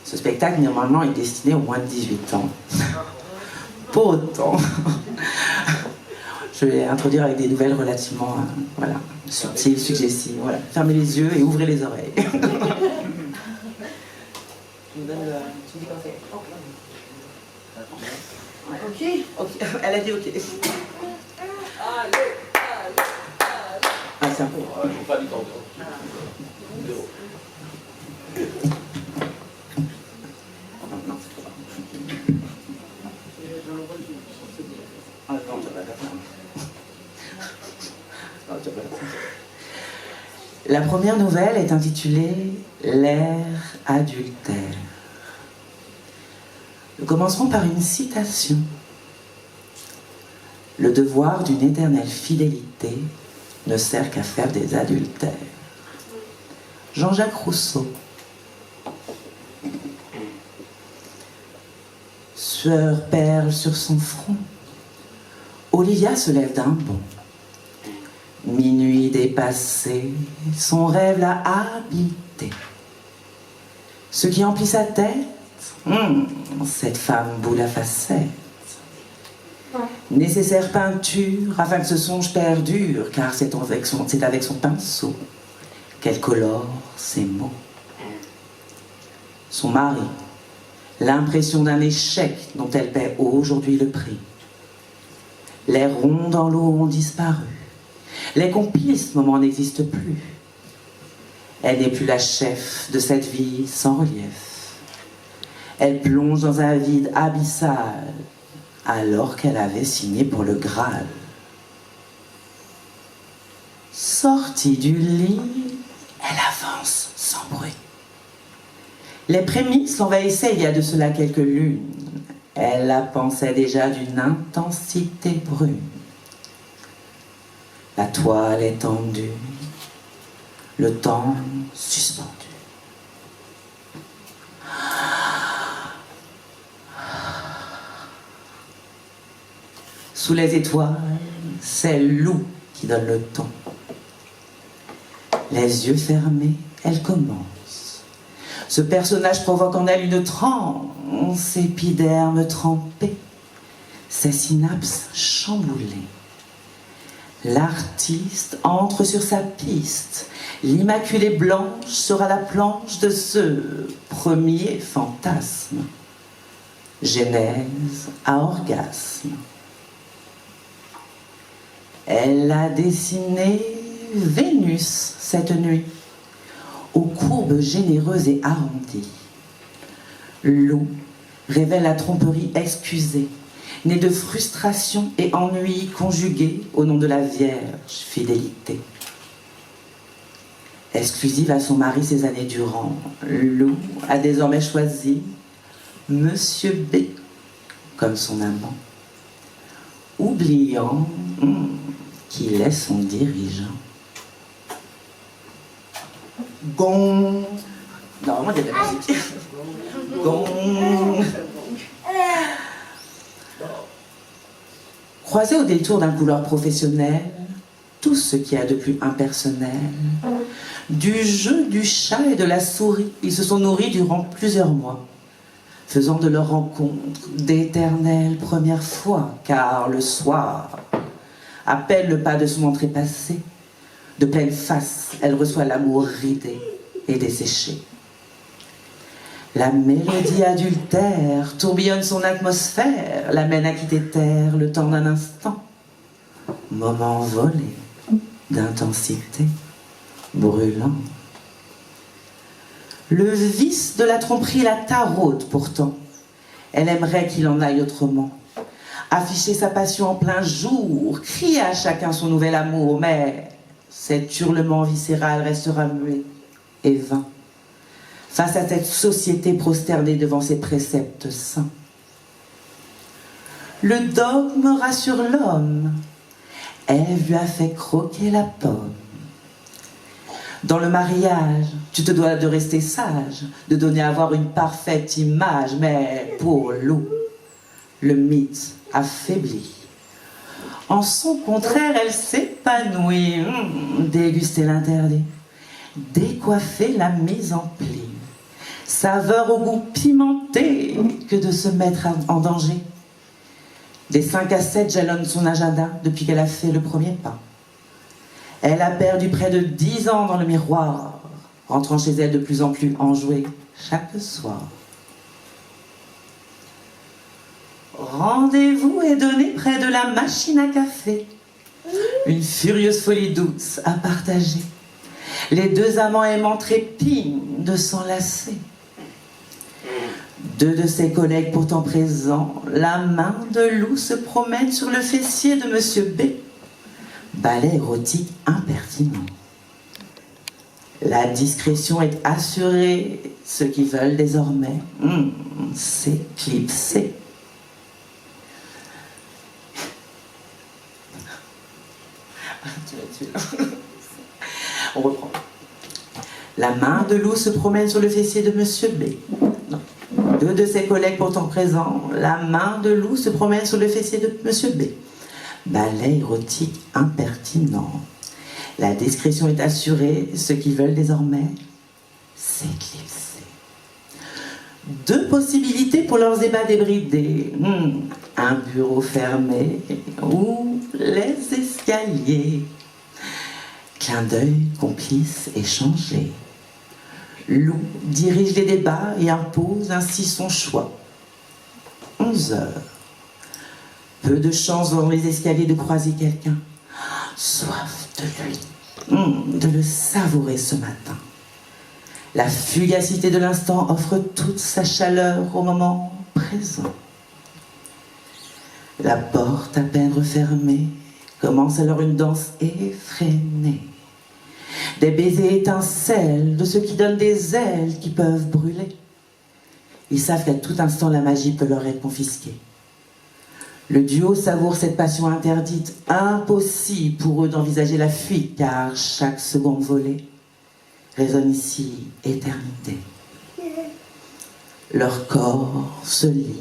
Ce spectacle, normalement, est destiné aux moins de 18 ans. Pour autant, je vais introduire avec des nouvelles relativement voilà, subtiles, suggestives. Voilà. Fermez les yeux et ouvrez les oreilles. Je vous donne le... Tu dis quand c'est... Ok. Ok. Elle a dit ok. Ah, c'est un peu... Je ne pas du temps. Non, c'est trop bas. Ah non, tu vas pas faire ça. Non, tu vas pas faire ça. La première nouvelle est intitulée L'ère adultère. Nous commencerons par une citation. Le devoir d'une éternelle fidélité ne sert qu'à faire des adultères. Jean-Jacques Rousseau. Sueur perle sur son front, Olivia se lève d'un bond. Minuit dépassé, son rêve l'a habité. Ce qui emplit sa tête, cette femme boule à facettes. Nécessaire peinture afin que ce songe perdure, car c'est avec son pinceau qu'elle colore ses mots. Son mari, l'impression d'un échec dont elle paie aujourd'hui le prix. Les ronds dans l'eau ont disparu. Les complices moments n'existent plus. Elle n'est plus la chef de cette vie sans relief. Elle plonge dans un vide abyssal alors qu'elle avait signé pour le Graal. Sortie du lit, elle avance sans bruit. Les prémices l'envahissaient il y a de cela quelques lunes. Elle la pensait déjà d'une intensité brune. La toile est tendue, le temps suspendu. Sous les étoiles, c'est Lou qui donne le ton. Les yeux fermés, elle commence. Ce personnage provoque en elle une transe, épiderme trempé, ses synapses chamboulées. L'artiste entre sur sa piste. L'immaculée blanche sera la planche de ce premier fantasme. Genèse à orgasme. Elle a dessiné Vénus cette nuit, aux courbes généreuses et arrondies. Lou révèle la tromperie excusée, née de frustration et ennui conjugués au nom de la vierge fidélité. Exclusive à son mari ces années durant, Lou a désormais choisi Monsieur B comme son amant, oubliant qu'il est son dirigeant. Gong. Normalement, il y a de la musique. Gong. Croisé au détour d'un couloir professionnel, tout ce qu'il y a de plus impersonnel, du jeu du chat et de la souris, ils se sont nourris durant plusieurs mois, faisant de leur rencontre d'éternelles premières fois, car le soir, à peine le pas de son entrée passé, de pleine face, elle reçoit l'amour ridé et desséché. La mélodie adultère tourbillonne son atmosphère, l'amène à quitter terre le temps d'un instant. Moment volé d'intensité brûlant. Le vice de la tromperie la taraude pourtant. Elle aimerait qu'il en aille autrement. Afficher sa passion en plein jour, crier à chacun son nouvel amour, mais cet hurlement viscéral restera muet et vain face à cette société prosternée devant ses préceptes saints. Le dogme rassure l'homme. Ève lui a fait croquer la pomme. Dans le mariage, tu te dois de rester sage, de donner à voir une parfaite image, mais pour Lou, le mythe affaiblit. En son contraire, elle s'épanouit, déguster l'interdit, décoiffer la mise en pli. Saveur au goût pimenté que de se mettre en danger. Des 5 à 7 jalonnent son agenda depuis qu'elle a fait le premier pas. Elle a perdu près de 10 ans dans le miroir, rentrant chez elle de plus en plus enjouée chaque soir. Rendez-vous est donné près de la machine à café. Une furieuse folie douce à partager. Les deux amants aimants trépignent de s'enlacer. 2 de ses collègues pourtant présents, la main de Lou se promène sur le fessier de Monsieur B. Ballet érotique impertinent. La discrétion est assurée. Ceux qui veulent désormais s'éclipser. On reprend. La main de Lou se promène sur le fessier de Monsieur B. Non. 2 de ses collègues pourtant présents, la main de Lou se promène sur le fessier de Monsieur B. Ballet érotique impertinent. La discrétion est assurée, ceux qui veulent désormais s'éclipser. 2 possibilités pour leurs ébats débridés. Un bureau fermé ou les escaliers. Clin d'œil, complice, échangé. Lou dirige les débats et impose ainsi son choix. 11 heures. Peu de chance dans les escaliers de croiser quelqu'un. Soif de lui, de le savourer ce matin. La fugacité de l'instant offre toute sa chaleur au moment présent. La porte à peine refermée commence alors une danse effrénée. Des baisers étincellent de ceux qui donnent des ailes qui peuvent brûler. Ils savent qu'à tout instant la magie peut leur être confisquée. Le duo savoure cette passion interdite, impossible pour eux d'envisager la fuite, car chaque seconde volée résonne ici éternité. Leur corps se lie.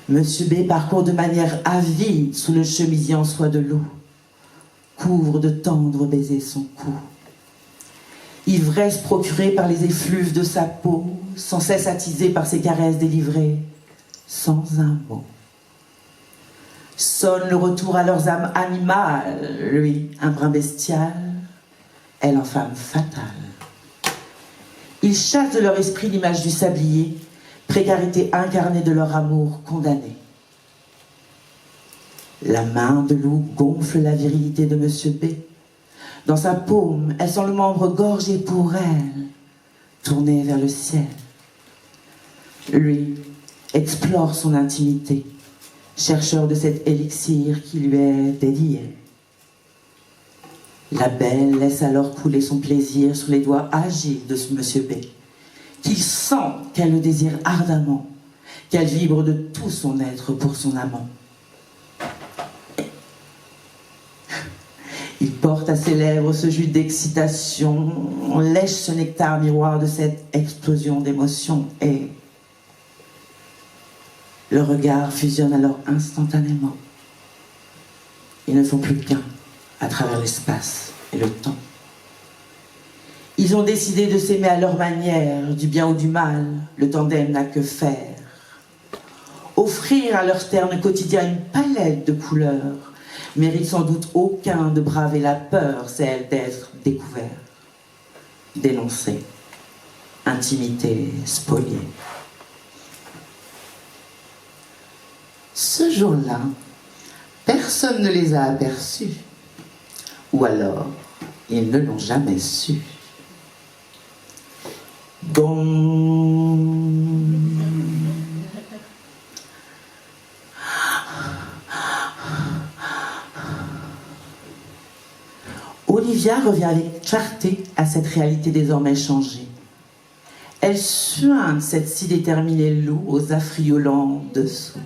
Monsieur B parcourt de manière avide sous le chemisier en soie de loup, couvre de tendres baisers son cou. Ivresse procurée par les effluves de sa peau, sans cesse attisée par ses caresses délivrées, sans un mot. Sonne le retour à leurs âmes animales, lui, un brin bestial, elle en femme fatale. Ils chassent de leur esprit l'image du sablier, précarité incarnée de leur amour condamné. La main de Lou gonfle la virilité de Monsieur B. Dans sa paume, elle sent le membre gorgé pour elle, tourné vers le ciel. Lui explore son intimité, chercheur de cet élixir qui lui est dédié. La belle laisse alors couler son plaisir sur les doigts agiles de ce Monsieur B, qu'il sent qu'elle le désire ardemment, qu'elle vibre de tout son être pour son amant. Il porte à ses lèvres ce jus d'excitation, on lèche ce nectar miroir de cette explosion d'émotion et le regard fusionne alors instantanément. Ils ne font plus qu'un à travers l'espace et le temps. Ils ont décidé de s'aimer à leur manière, du bien ou du mal, le tandem n'a que faire. Offrir à leur terne quotidien une palette de couleurs mérite sans doute aucun de braver la peur, celle d'être découvert, dénoncé, intimité spoliée. Ce jour-là, personne ne les a aperçus, ou alors ils ne l'ont jamais su. Gong. Olivia revient avec clarté à cette réalité désormais changée. Elle suinte cette si déterminée Lou aux affriolants dessous.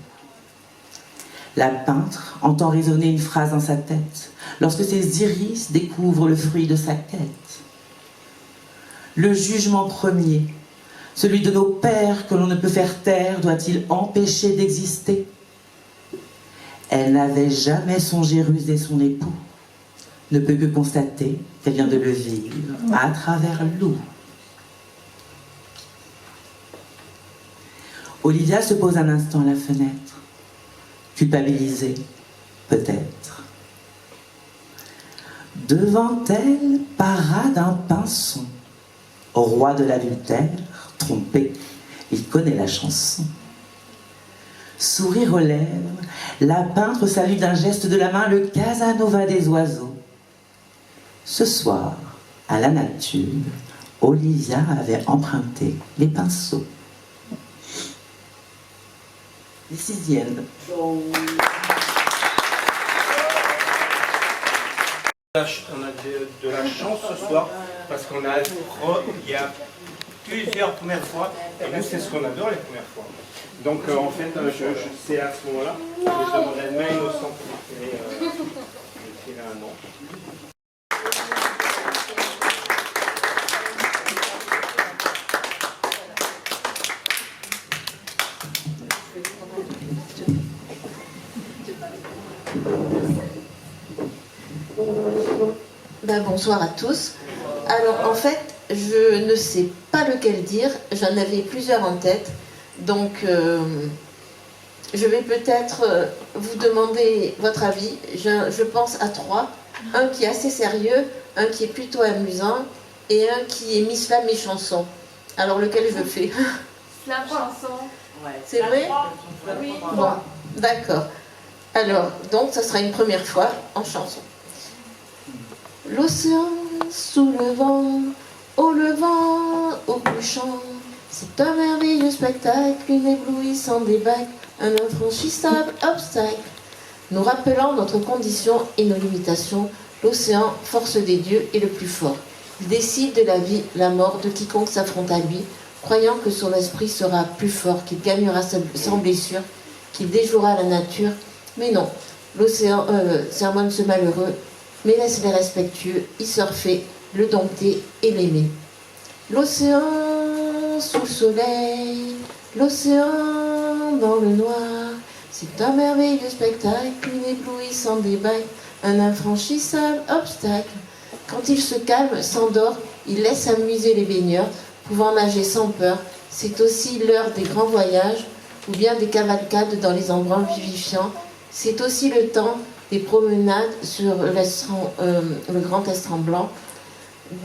La peintre entend résonner une phrase dans sa tête lorsque ses iris découvrent le fruit de sa quête. Le jugement premier, celui de nos pères que l'on ne peut faire taire, doit-il empêcher d'exister? Elle n'avait jamais songé ruser son époux, ne peut que constater qu'elle vient de le vivre à travers Lou. Olivia se pose un instant à la fenêtre, culpabilisée, peut-être. Devant elle, parade un pinson, roi de l'adultère, trompé, il connaît la chanson. Sourire aux lèvres, la peintre salue d'un geste de la main le Casanova des oiseaux. Ce soir, à la nature, Olivia avait emprunté les pinceaux. Les sixièmes. On a de la chance ce soir parce qu'on a il y a plusieurs premières fois et nous c'est ce qu'on adore les premières fois. Donc en fait c'est à ce moment-là que je demanderai une main innocente pour tirer un nom. Bonsoir à tous. Alors en fait, je ne sais pas lequel dire, j'en avais plusieurs en tête, donc je vais peut-être vous demander votre avis. Je pense à trois, un qui est assez sérieux, un qui est plutôt amusant et un qui est Miss Flamme et chanson. Alors lequel je fais? La chanson. C'est vrai? Oui. Bon, d'accord. Alors, donc, ça sera une première fois en chanson. L'océan sous le vent, au levant, au couchant, c'est un merveilleux spectacle, une éblouissante débâcle, un infranchissable obstacle. Nous rappelant notre condition et nos limitations, l'océan, force des dieux, est le plus fort. Il décide de la vie, la mort de quiconque s'affronte à lui, croyant que son esprit sera plus fort, qu'il gagnera sans blessure, qu'il déjouera la nature. Mais non, l'océan sermonne ce malheureux, mais laisse les respectueux y surfer, le dompter et l'aimer. L'océan sous le soleil, l'océan dans le noir, c'est un merveilleux spectacle, une éblouissante débâcle, un infranchissable obstacle. Quand il se calme, s'endort, il laisse amuser les baigneurs, pouvant nager sans peur. C'est aussi l'heure des grands voyages, ou bien des cavalcades dans les embruns vivifiants. C'est aussi le temps des promenades sur le grand estran blanc,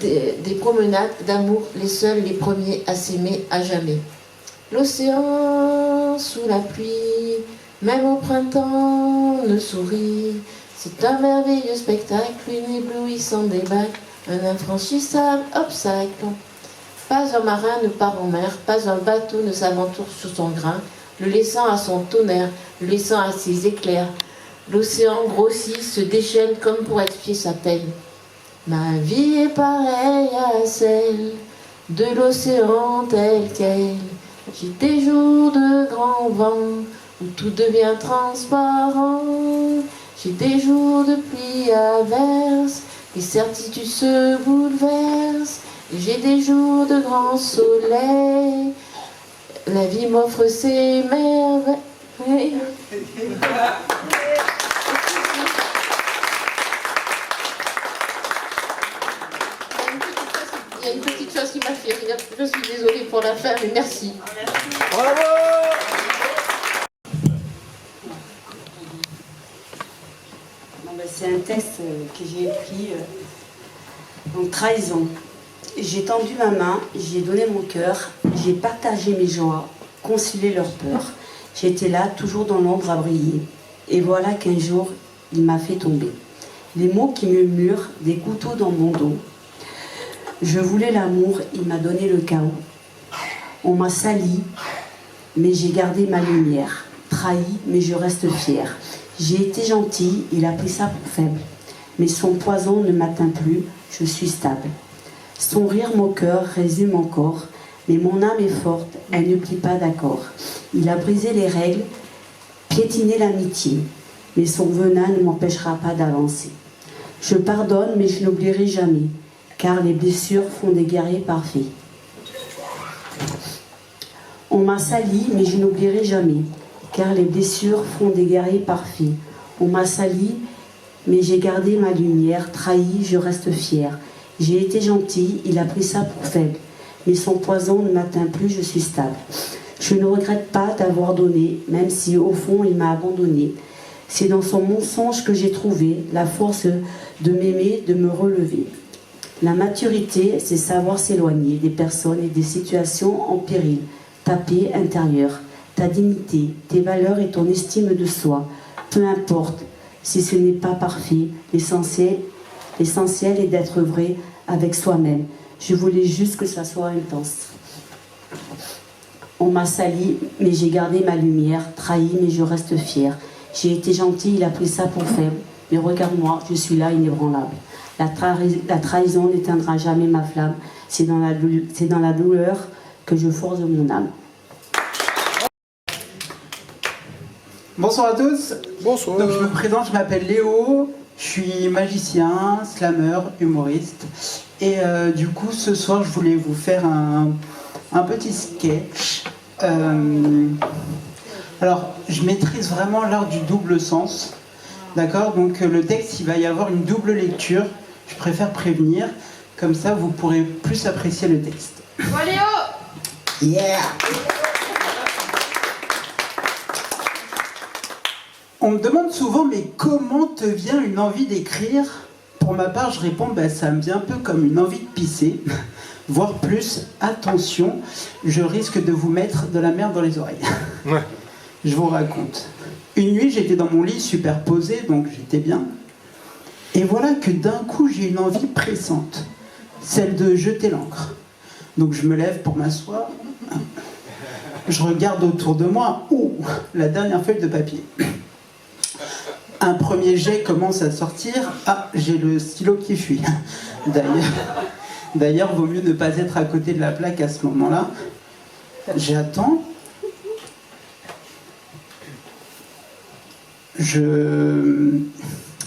des promenades d'amour, les seuls, les premiers à s'aimer à jamais. L'océan sous la pluie, même au printemps, ne sourit. C'est un merveilleux spectacle, une éblouissante débâcle, un infranchissable obstacle. Pas un marin ne part en mer, pas un bateau ne s'aventure sur son grain, le laissant à son tonnerre, le laissant à ses éclairs. L'océan grossit, se déchaîne comme pour expier sa peine. Ma vie est pareille à celle de l'océan tel quel. J'ai des jours de grand vent où tout devient transparent. J'ai des jours de pluie averse, les certitudes se bouleversent. Et j'ai des jours de grand soleil, la vie m'offre ses merveilles. Il y a une petite chose qui m'a fait rire. Je suis désolée pour la faire, mais merci. Bravo! C'est un texte que j'ai écrit en trahison. J'ai tendu ma main, j'ai donné mon cœur, j'ai partagé mes joies, concilié leurs peurs. J'étais là, toujours dans l'ombre à briller. Et voilà qu'un jour, il m'a fait tomber. Les mots qui murmurent, des couteaux dans mon dos. Je voulais l'amour, il m'a donné le chaos. On m'a sali, mais j'ai gardé ma lumière. Trahi, mais je reste fière. J'ai été gentille, il a pris ça pour faible. Mais son poison ne m'atteint plus, je suis stable. Son rire moqueur résume encore, mais mon âme est forte, elle ne plie pas d'accord. Il a brisé les règles, piétiné l'amitié, mais son venin ne m'empêchera pas d'avancer. Je pardonne, mais je n'oublierai jamais, car les blessures font des guerriers parfaits. On m'a sali, mais je n'oublierai jamais, car les blessures font des guerriers parfaits. On m'a sali, mais j'ai gardé ma lumière, trahi, je reste fière. J'ai été gentille, il a pris ça pour faible, mais son poison ne m'atteint plus, je suis stable. Je ne regrette pas d'avoir donné, même si au fond il m'a abandonné. C'est dans son mensonge que j'ai trouvé la force de m'aimer, de me relever. La maturité, c'est savoir s'éloigner des personnes et des situations en péril. Ta paix intérieure, ta dignité, tes valeurs et ton estime de soi. Peu importe si ce n'est pas parfait, l'essentiel est d'être vrai avec soi-même. Je voulais juste que ça soit intense. On m'a sali, mais j'ai gardé ma lumière, trahi, mais je reste fière. J'ai été gentille, il a pris ça pour faible, mais regarde-moi, je suis là, inébranlable. La trahison n'éteindra jamais ma flamme. C'est dans la douleur que je forge mon âme. Bonsoir à tous. Bonsoir. Donc je me présente, je m'appelle Léo, je suis magicien, slammer, humoriste. Et du coup, ce soir, je voulais vous faire un petit sketch. Alors, je maîtrise vraiment l'art du double sens. D'accord? Donc le texte, il va y avoir une double lecture. Je préfère prévenir. Comme ça, vous pourrez plus apprécier le texte. Léo! Yeah! On me demande souvent, mais comment te vient une envie d'écrire? Pour ma part, je réponds, ça me vient un peu comme une envie de pisser. Voire plus, attention, je risque de vous mettre de la merde dans les oreilles. Ouais. Je vous raconte. Une nuit, j'étais dans mon lit superposé, donc j'étais bien. Et voilà que d'un coup, j'ai une envie pressante, celle de jeter l'encre. Donc je me lève pour m'asseoir. Je regarde autour de moi. Oh, la dernière feuille de papier. Un premier jet commence à sortir. Ah, j'ai le stylo qui fuit. D'ailleurs, vaut mieux ne pas être à côté de la plaque à ce moment-là. J'attends.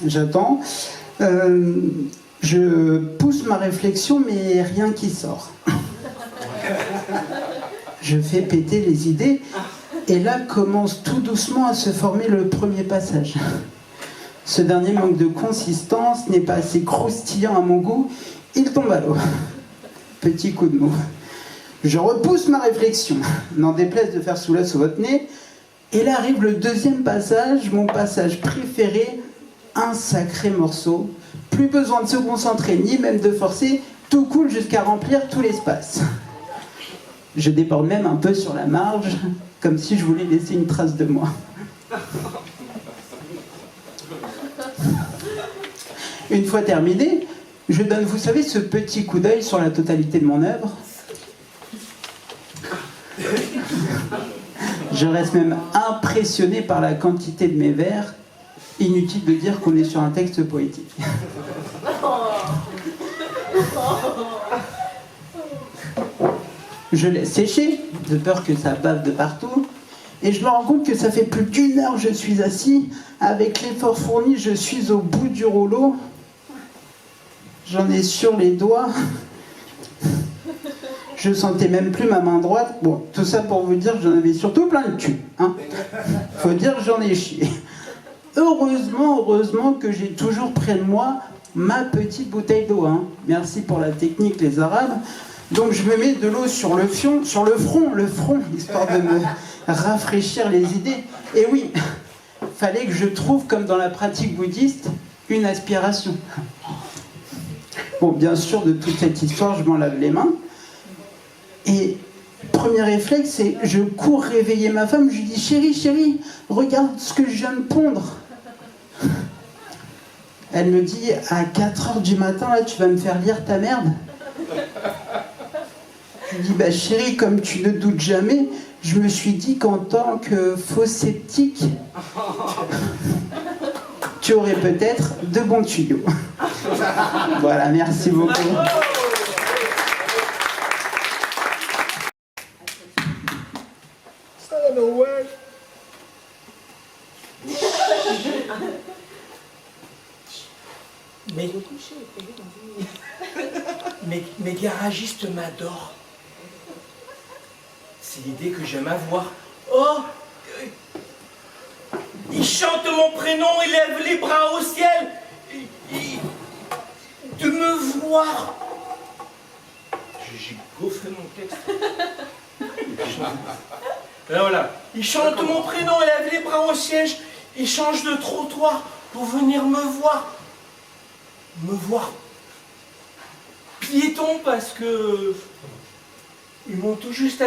J'attends. Je pousse ma réflexion, mais rien qui sort. Je fais péter les idées, et là commence tout doucement à se former le premier passage. Ce dernier manque de consistance, n'est pas assez croustillant à mon goût, il tombe à l'eau. Petit coup de mou. Je repousse ma réflexion, n'en déplaise de faire soulever sous votre nez, et là arrive le deuxième passage, mon passage préféré, un sacré morceau. Plus besoin de se concentrer, ni même de forcer, tout coule jusqu'à remplir tout l'espace. Je déborde même un peu sur la marge, comme si je voulais laisser une trace de moi. Une fois terminé, je donne, vous savez, ce petit coup d'œil sur la totalité de mon œuvre. Je reste même impressionné par la quantité de mes vers. Inutile de dire qu'on est sur un texte poétique. Je laisse sécher, de peur que ça bave de partout, et je me rends compte que ça fait plus d'1 heure que je suis assis. Avec l'effort fourni, je suis au bout du rouleau. J'en ai sur les doigts. Je sentais même plus ma main droite. Bon, tout ça pour vous dire que j'en avais surtout plein le cul. Hein. Faut dire que j'en ai chié. Heureusement que j'ai toujours près de moi ma petite bouteille d'eau. Hein. Merci pour la technique, les Arabes. Donc je me mets de l'eau sur le front, histoire de me rafraîchir les idées. Et oui, fallait que je trouve, comme dans la pratique bouddhiste, une aspiration. Bon, bien sûr, de toute cette histoire, je m'en lave les mains. Et premier réflexe, c'est je cours réveiller ma femme, je lui dis chérie, regarde ce que je viens de pondre. Elle me dit à 4h du matin, là, tu vas me faire lire ta merde. Je lui dis chérie, comme tu ne doutes jamais, je me suis dit qu'en tant que faux sceptique, tu aurais peut-être de bons tuyaux. Voilà, merci beaucoup. Mes garagistes m'adorent. C'est l'idée que j'aime avoir. Oh, ils chantent mon prénom, ils lèvent les bras au ciel. De me voir. J'ai gaufré mon texte. Alors voilà, ils chantent mon prénom, ils lèvent les bras au ciel. Ils changent de trottoir pour venir me voir. Me voir piéton parce que ils m'ont tout juste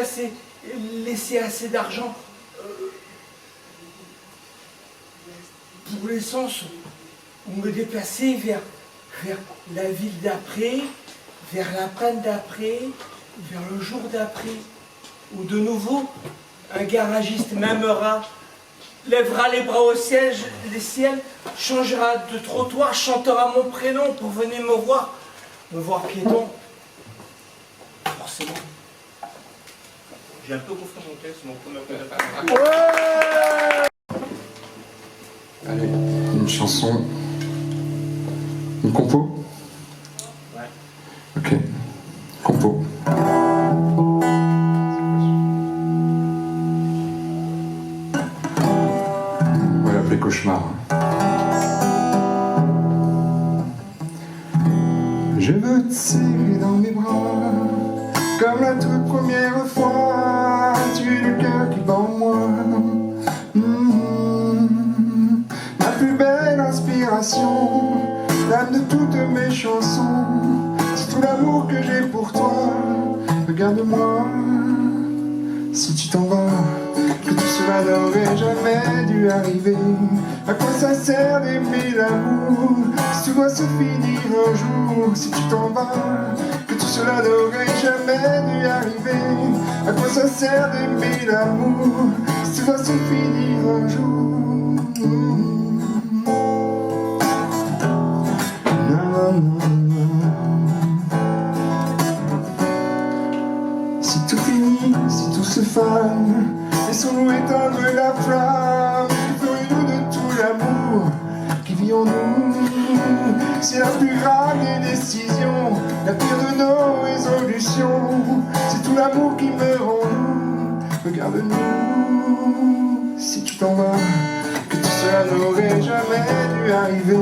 laissé assez d'argent pour l'essence ou me déplacer vers la ville d'après, vers la panne d'après, vers le jour d'après, où de nouveau un garagiste m'aimera, lèvera les bras au ciel, changera de trottoir, chantera mon prénom pour venir me voir piéton. Forcément. J'ai un peu gonflé mon texte, mon premier. Allez, une chanson. Une compo? Ouais. Ok. Compo. On va l'appeler Cauchemar. Je veux te serrer dans mes bras, comme la toute première fois. Tu es le cœur qui bat en moi. Ma plus belle inspiration, l'âme de toutes mes chansons. C'est tout l'amour que j'ai pour toi. Regarde-moi, si tu t'en vas, que tout cela n'aurait jamais dû arriver. À quoi ça sert d'aimer l'amour si tout doit se finir un jour? Si tu t'en vas, que tout cela n'aurait jamais dû arriver. À quoi ça sert d'aimer l'amour si tout doit se finir un jour? Si tout finit, si tout se fane, laissons-nous éteindre la flamme. Que ferions-nous de tout l'amour qui vit en nous? C'est la plus grave des décisions, la pire de nos résolutions. C'est tout l'amour qui meurt en nous. Regarde-nous, si tu t'en vas, que tout cela n'aurait jamais dû arriver.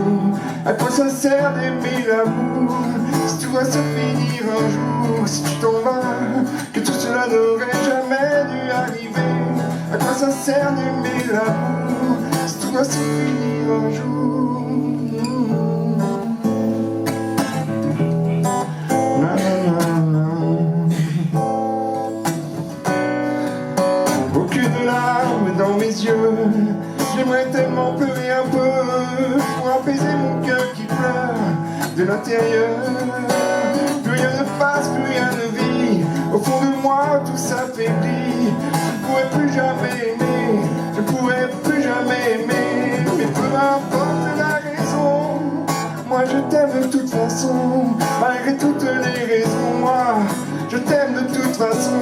À quoi ça sert d'aimer l'amour si tout va se finir un jour? Si tu t'en vas, que tout cela n'aurait jamais dû arriver. À quoi ça sert d'aimer l'amour si tout va se finir un jour? Aucune larme dans mes yeux, j'aimerais tellement pleurer un peu pour apaiser mon cœur qui pleure de l'intérieur. Plus rien ne passe, plus rien ne vit. Au fond de moi, tout s'affaiblit. Je ne pourrais plus jamais aimer, je ne pourrais plus jamais aimer. Mais peu importe la raison, moi je t'aime de toute façon. Malgré toutes les raisons, moi je t'aime de toute façon.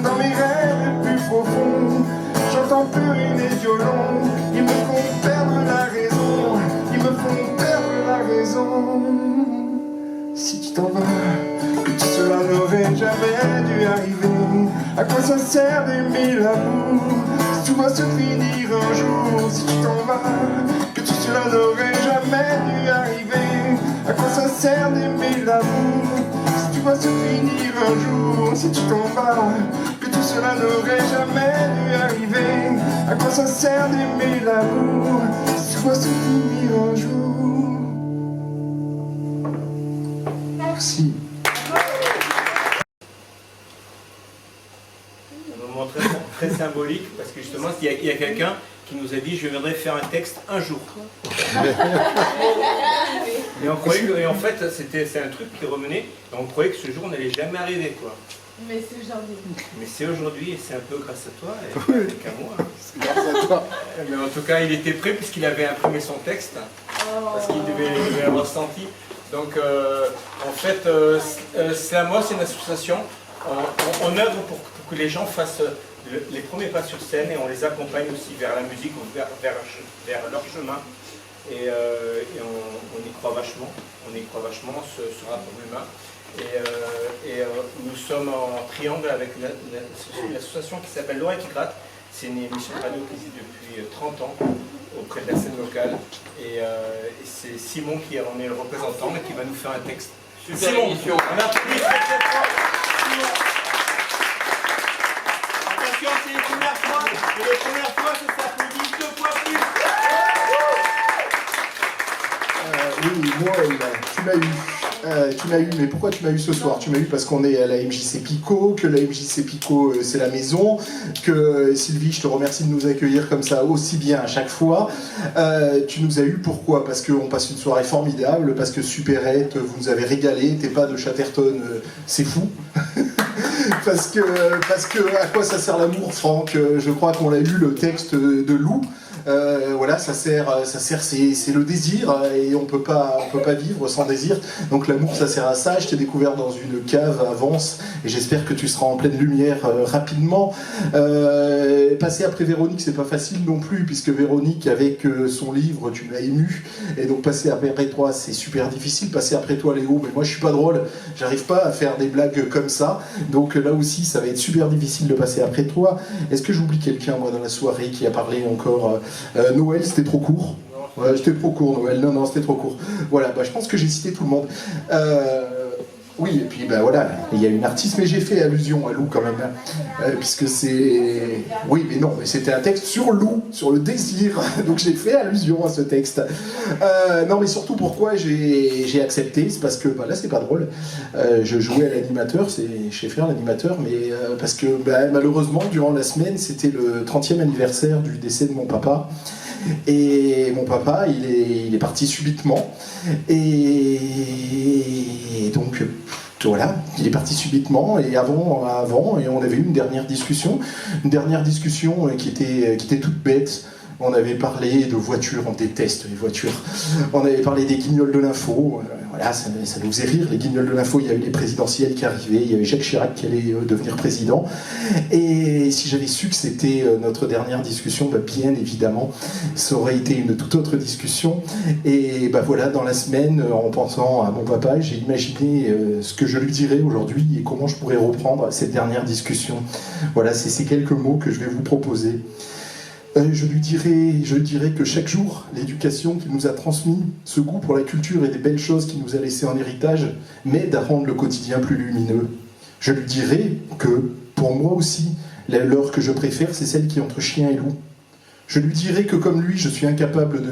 Dans mes rêves les plus profonds, j'entends pleurer les violons. Ils me font perdre la raison, ils me font perdre la raison. Si tu t'en vas, que tout cela n'aurait jamais dû arriver. À quoi ça sert d'aimer l'amour si tout va se finir un jour? Si tu t'en vas, que tout cela n'aurait jamais dû arriver. À quoi ça sert d'aimer l'amour si tout va se finir un jour? Si tu t'en vas, que tout cela n'aurait jamais dû arriver. À quoi ça sert d'aimer l'amour si tout va se finir un jour? Merci. Un moment très symbolique, parce que justement, il y a quelqu'un qui nous a dit « je viendrai faire un texte un jour ». Et on croyait que, et en fait, c'est un truc qui revenait, et on croyait que ce jour n'allait jamais arriver, quoi. Mais c'est aujourd'hui. Mais c'est aujourd'hui, et c'est un peu grâce à toi, et qu'à moi. C'est grâce à toi. Mais en tout cas, il était prêt puisqu'il avait imprimé son texte, parce qu'il devait l'avoir senti. Donc, en fait, Slamos, c'est une association. On œuvre pour que les gens fassent les premiers pas sur scène, et on les accompagne aussi vers la musique, ou vers leur chemin. Et on y croit vachement. On y croit vachement, ce rapport humain. Et nous sommes en triangle avec une association qui s'appelle L'Oreille qui gratte. C'est une émission de radio qui existe depuis 30 ans auprès de la scène locale. Et c'est Simon qui en est le représentant et qui va nous faire un texte. Super Simon, émission. on applaudit très très fort. Simon. Attention, c'est les premières fois. Et les premières fois, ça s'applaudit 2 fois plus. Oui, moi, tu m'as eu, mais pourquoi tu m'as eu ce soir? Tu m'as eu parce qu'on est à la MJC Pico, que la MJC Pico c'est la maison, que Sylvie, je te remercie de nous accueillir comme ça aussi bien à chaque fois. Tu nous as eu pourquoi? Parce qu'on passe une soirée formidable, parce que Superette, vous nous avez régalé, t'es pas de Chatterton, c'est fou. parce que à quoi ça sert l'amour, Franck? Je crois qu'on l'a eu le texte de Lou. Voilà, ça sert, c'est le désir, et on peut pas vivre sans désir. Donc l'amour, ça sert à ça. Je t'ai découvert dans une cave à Vence, et j'espère que tu seras en pleine lumière rapidement. Passer après Véronique, c'est pas facile non plus, puisque Véronique, avec son livre, tu m'as ému, et donc passer après toi, c'est super difficile. Passer après toi, Léo, mais moi je suis pas drôle, j'arrive pas à faire des blagues comme ça. Donc là aussi, ça va être super difficile de passer après toi. Est-ce que j'oublie quelqu'un, moi, dans la soirée, qui a parlé encore? Noël, c'était trop court. Ouais, j'étais trop court, Noël. Non, c'était trop court. Voilà, je pense que j'ai cité tout le monde. Oui, et puis ben voilà, il y a une artiste, mais j'ai fait allusion à Lou quand même, hein, puisque c'est... Oui, mais non, mais c'était un texte sur Lou, sur le désir, donc j'ai fait allusion à ce texte. Non, mais surtout pourquoi j'ai accepté, c'est parce que, ben là c'est pas drôle, je jouais à l'animateur, c'est chez Frère l'animateur, mais parce que ben, malheureusement, durant la semaine, c'était le 30e anniversaire du décès de mon papa. Et mon papa, il est parti subitement. Et donc, voilà, il est parti subitement. Et avant, et on avait eu une dernière discussion qui était toute bête. On avait parlé de voitures, on déteste les voitures. On avait parlé des guignols de l'info. Voilà, ça nous faisait rire, les guignols de l'info. Il y avait les présidentielles qui arrivaient, il y avait Jacques Chirac qui allait devenir président. Et si j'avais su que c'était notre dernière discussion, bah, bien évidemment, ça aurait été une toute autre discussion. Et bah, voilà, dans la semaine, en pensant à mon papa, j'ai imaginé ce que je lui dirais aujourd'hui et comment je pourrais reprendre cette dernière discussion. Voilà, c'est ces quelques mots que je vais vous proposer. Je lui dirais que chaque jour, l'éducation qu'il nous a transmis, ce goût pour la culture et des belles choses qu'il nous a laissées en héritage, m'aide à rendre le quotidien plus lumineux. Je lui dirais que, pour moi aussi, l'heure que je préfère, c'est celle qui est entre chien et loup. Je lui dirais que, comme lui, je suis incapable de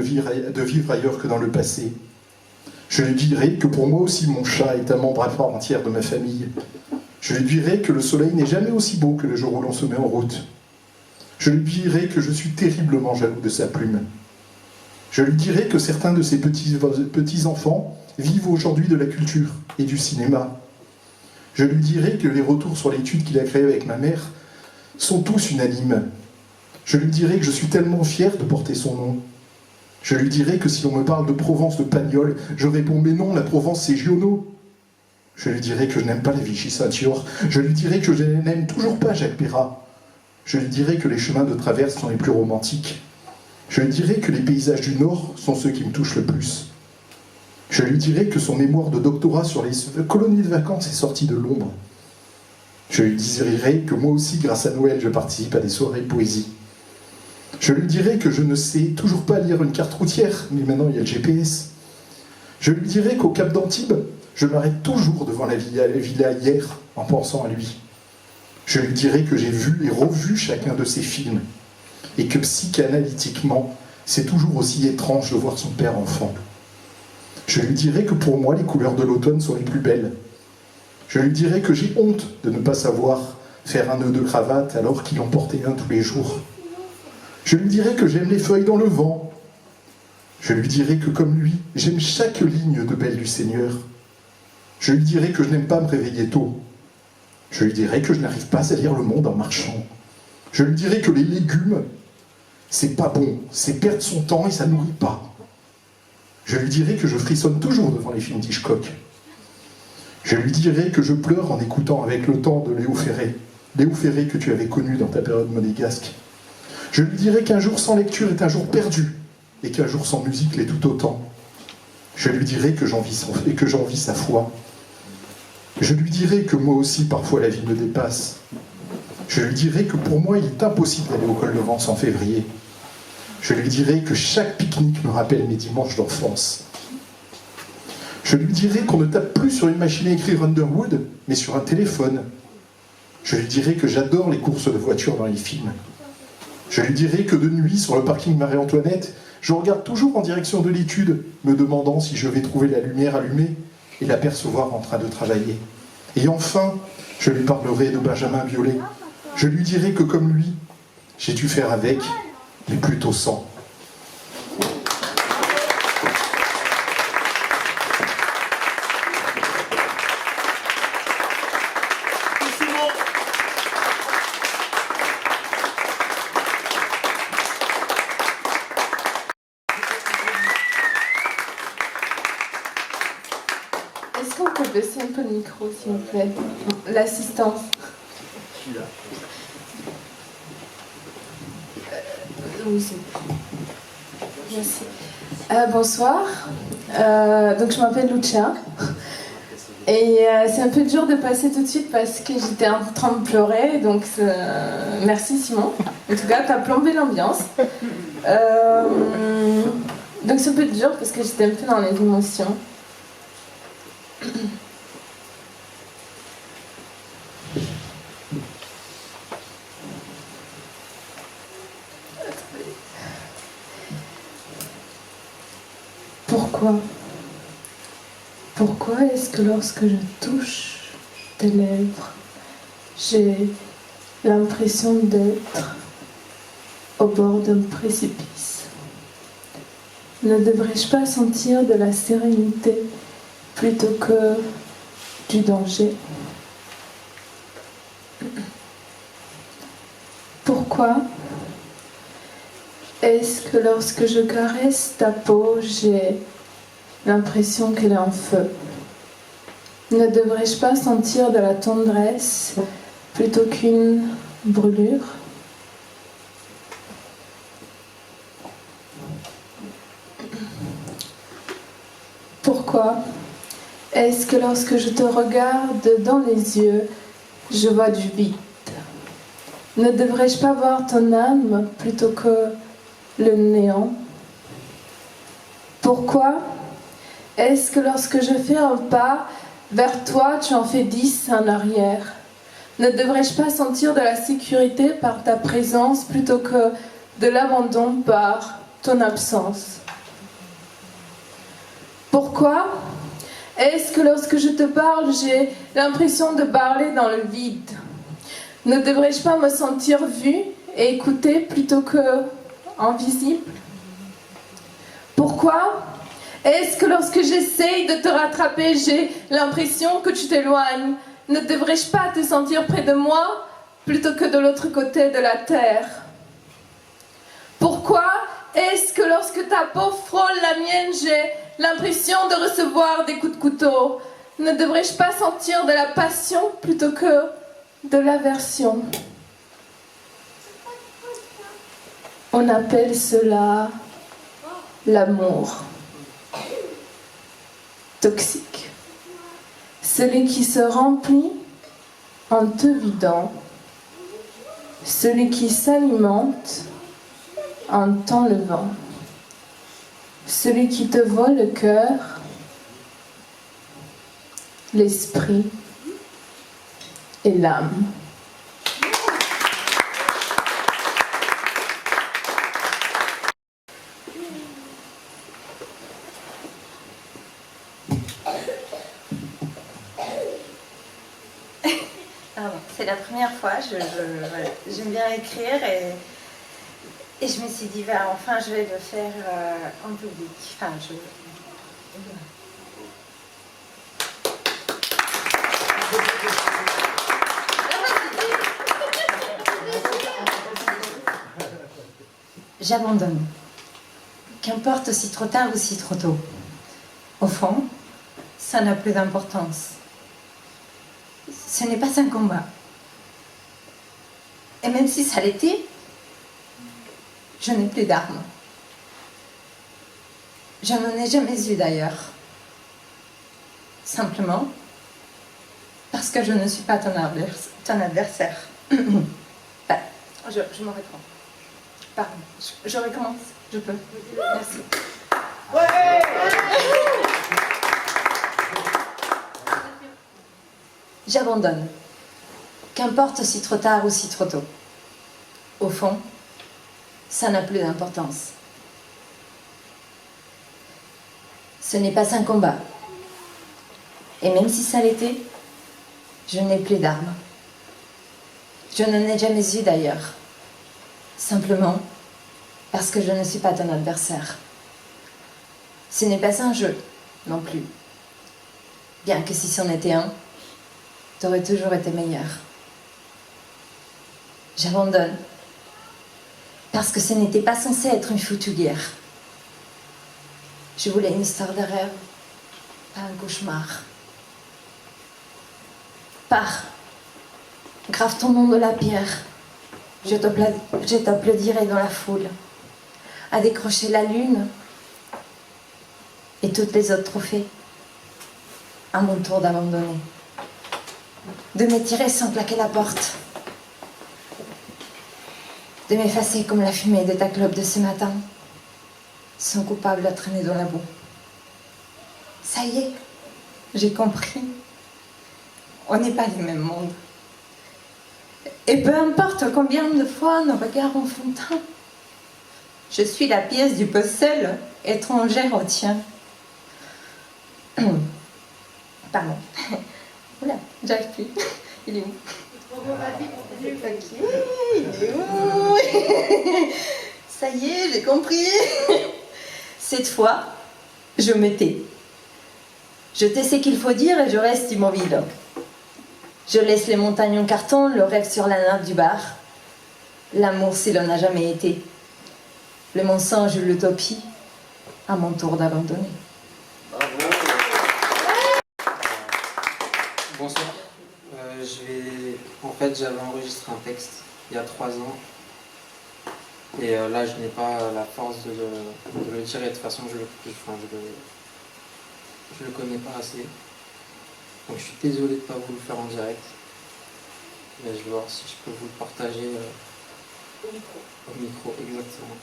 vivre ailleurs que dans le passé. Je lui dirais que, pour moi aussi, mon chat est un membre à part entière de ma famille. Je lui dirais que le soleil n'est jamais aussi beau que le jour où l'on se met en route. Je lui dirai que je suis terriblement jaloux de sa plume. Je lui dirai que certains de ses petits-enfants vivent aujourd'hui de la culture et du cinéma. Je lui dirai que les retours sur l'étude qu'il a créée avec ma mère sont tous unanimes. Je lui dirai que je suis tellement fier de porter son nom. Je lui dirai que si l'on me parle de Provence de Pagnol, je réponds mais non, la Provence c'est Giono. Je lui dirai que je n'aime pas les Vichy-Saint-Thior. Je lui dirai que je n'aime toujours pas Jacques Perrat. Je lui dirai que les chemins de traverse sont les plus romantiques. Je lui dirai que les paysages du Nord sont ceux qui me touchent le plus. Je lui dirai que son mémoire de doctorat sur les colonies de vacances est sorti de l'ombre. Je lui dirai que moi aussi, grâce à Noël, je participe à des soirées poésie. Je lui dirai que je ne sais toujours pas lire une carte routière, mais maintenant il y a le GPS. Je lui dirai qu'au Cap d'Antibes, je m'arrête toujours devant la villa hier en pensant à lui. Je lui dirai que j'ai vu et revu chacun de ses films et que psychanalytiquement, c'est toujours aussi étrange de voir son père enfant. Je lui dirai que pour moi, les couleurs de l'automne sont les plus belles. Je lui dirai que j'ai honte de ne pas savoir faire un nœud de cravate alors qu'il en portait un tous les jours. Je lui dirai que j'aime les feuilles dans le vent. Je lui dirai que comme lui, j'aime chaque ligne de Belle du Seigneur. Je lui dirai que je n'aime pas me réveiller tôt. Je lui dirai que je n'arrive pas à lire le monde en marchant. Je lui dirai que les légumes, c'est pas bon, c'est perdre son temps et ça nourrit pas. Je lui dirai que je frissonne toujours devant les films d'Hitchcock. Je lui dirai que je pleure en écoutant Avec le temps de Léo Ferré. Léo Ferré que tu avais connu dans ta période monégasque. Je lui dirai qu'un jour sans lecture est un jour perdu et qu'un jour sans musique l'est tout autant. Je lui dirai que j'envie sa foi. Je lui dirai que moi aussi, parfois, la vie me dépasse. Je lui dirai que pour moi, il est impossible d'aller au col de Vence en février. Je lui dirai que chaque pique-nique me rappelle mes dimanches d'enfance. Je lui dirai qu'on ne tape plus sur une machine à écrire Underwood, mais sur un téléphone. Je lui dirai que j'adore les courses de voitures dans les films. Je lui dirai que de nuit, sur le parking Marie-Antoinette, je regarde toujours en direction de l'étude, me demandant si je vais trouver la lumière allumée et l'apercevoir en train de travailler. Et enfin, je lui parlerai de Benjamin Biolay. Je lui dirai que comme lui, j'ai dû faire avec, mais plutôt sans. Est-ce qu'on peut baisser un peu le micro, s'il vous plaît? L'assistance. Oui, c'est bon. Merci. Bonsoir. Donc, je m'appelle Lucia. Et c'est un peu dur de passer tout de suite parce que j'étais en train de pleurer. Donc, merci Simon. En tout cas, tu as plombé l'ambiance. Donc, c'est un peu dur parce que j'étais un peu dans les émotions. Pourquoi? Pourquoi est-ce que lorsque je touche tes lèvres, j'ai l'impression d'être au bord d'un précipice? Ne devrais-je pas sentir de la sérénité plutôt que du danger? Pourquoi est-ce que lorsque je caresse ta peau, j'ai l'impression qu'elle est en feu? Ne devrais-je pas sentir de la tendresse plutôt qu'une brûlure? Pourquoi est-ce que lorsque je te regarde dans les yeux, je vois du vide? Ne devrais-je pas voir ton âme plutôt que le néant? Pourquoi est-ce que lorsque je fais un pas vers toi, tu en fais 10 en arrière? Ne devrais-je pas sentir de la sécurité par ta présence plutôt que de l'abandon par ton absence? Pourquoi est-ce que lorsque je te parle, j'ai l'impression de parler dans le vide? Ne devrais-je pas me sentir vue et écoutée plutôt que invisible? Pourquoi est-ce que lorsque j'essaye de te rattraper, j'ai l'impression que tu t'éloignes? Ne devrais-je pas te sentir près de moi plutôt que de l'autre côté de la terre? Pourquoi est-ce que lorsque ta peau frôle la mienne, j'ai l'impression de recevoir des coups de couteau? Ne devrais-je pas sentir de la passion plutôt que de l'aversion? On appelle cela l'amour toxique. Celui qui se remplit en te vidant, celui qui s'alimente en t'enlevant, celui qui te vole le cœur, l'esprit et l'âme. C'est la première fois, j'aime bien écrire et je me suis dit, bah, enfin je vais le faire en public. Enfin, J'abandonne. Qu'importe si trop tard ou si trop tôt. Au fond, ça n'a plus d'importance. Ce n'est pas un combat. Et même si ça l'était, je n'ai plus d'armes. Je n'en ai jamais eu d'ailleurs. Simplement parce que je ne suis pas ton adversaire. Je me reprends. Pardon, je recommence. Je peux. Merci. Ouais. J'abandonne. Qu'importe si trop tard ou si trop tôt. Au fond, ça n'a plus d'importance. Ce n'est pas un combat. Et même si ça l'était, je n'ai plus d'armes. Je n'en ai jamais eu d'ailleurs. Simplement parce que je ne suis pas ton adversaire. Ce n'est pas un jeu non plus. Bien que si c'en était un, t'aurais toujours été meilleur. J'abandonne. Parce que ce n'était pas censé être une foutue guerre. Je voulais une histoire de rêve, pas un cauchemar. Pars, grave ton nom de la pierre. Je t'applaudirai dans la foule, à décrocher la lune et toutes les autres trophées. À mon tour d'abandonner, de m'étirer sans claquer la porte, de m'effacer comme la fumée de ta clope de ce matin, sans coupable à traîner dans la boue. Ça y est, j'ai compris. On n'est pas du même monde. Et peu importe combien de fois nos regards ont fontaine, je suis la pièce du puzzle étrangère au tien. Pardon. Oula, j'arrive plus. Il est où? Ok, il est où? Ça y est, j'ai compris. Cette fois, je me tais. Je tais ce qu'il faut dire et je reste immobile. Je laisse les montagnes en carton, le rêve sur la nappe du bar. L'amour s'il en a jamais été. Le mensonge, l'utopie, à mon tour d'abandonner. Bonsoir. En fait, j'avais enregistré un texte il y a 3 ans. Et là, je n'ai pas la force de le tirer. De toute façon, je le connais pas assez. Donc, je suis désolé de ne pas vous le faire en direct. Mais je vais voir si je peux vous le partager au micro, exactement.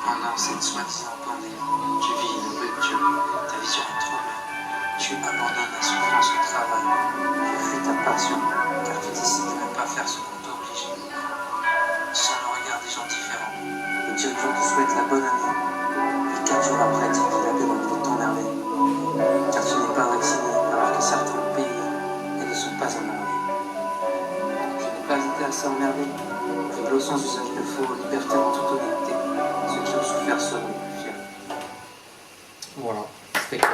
Pendant cette soi-disant pandémie, tu vis une rupture, ta vision est troublée. Tu abandonnes la souffrance au travail. Tu fuis ta passion, car tu décides de ne pas faire ce qu'on t'oblige. Sans le regard des gens différents, le dirigeant te souhaite la bonne année. Et 4 jours après, dit qu'il avait envie de t'emmerder. Car tu n'es pas vacciné, alors que certains ont payé et ne sont pas emmerdés. Je n'ai pas été assez emmerdé. Rigolo sans usage de faux, liberté en toute honnêteté. Ceux qui ont souffert seront les plus fiers. Voilà, c'était cool.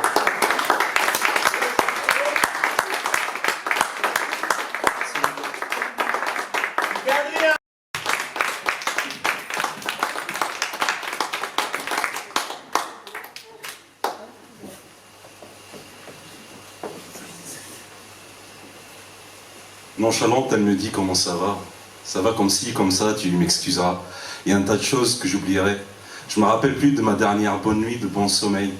Nonchalante, elle me dit comment ça va. Ça va comme ci, comme ça, tu m'excuseras. Il y a un tas de choses que j'oublierai. Je me rappelle plus de ma dernière bonne nuit de bon sommeil.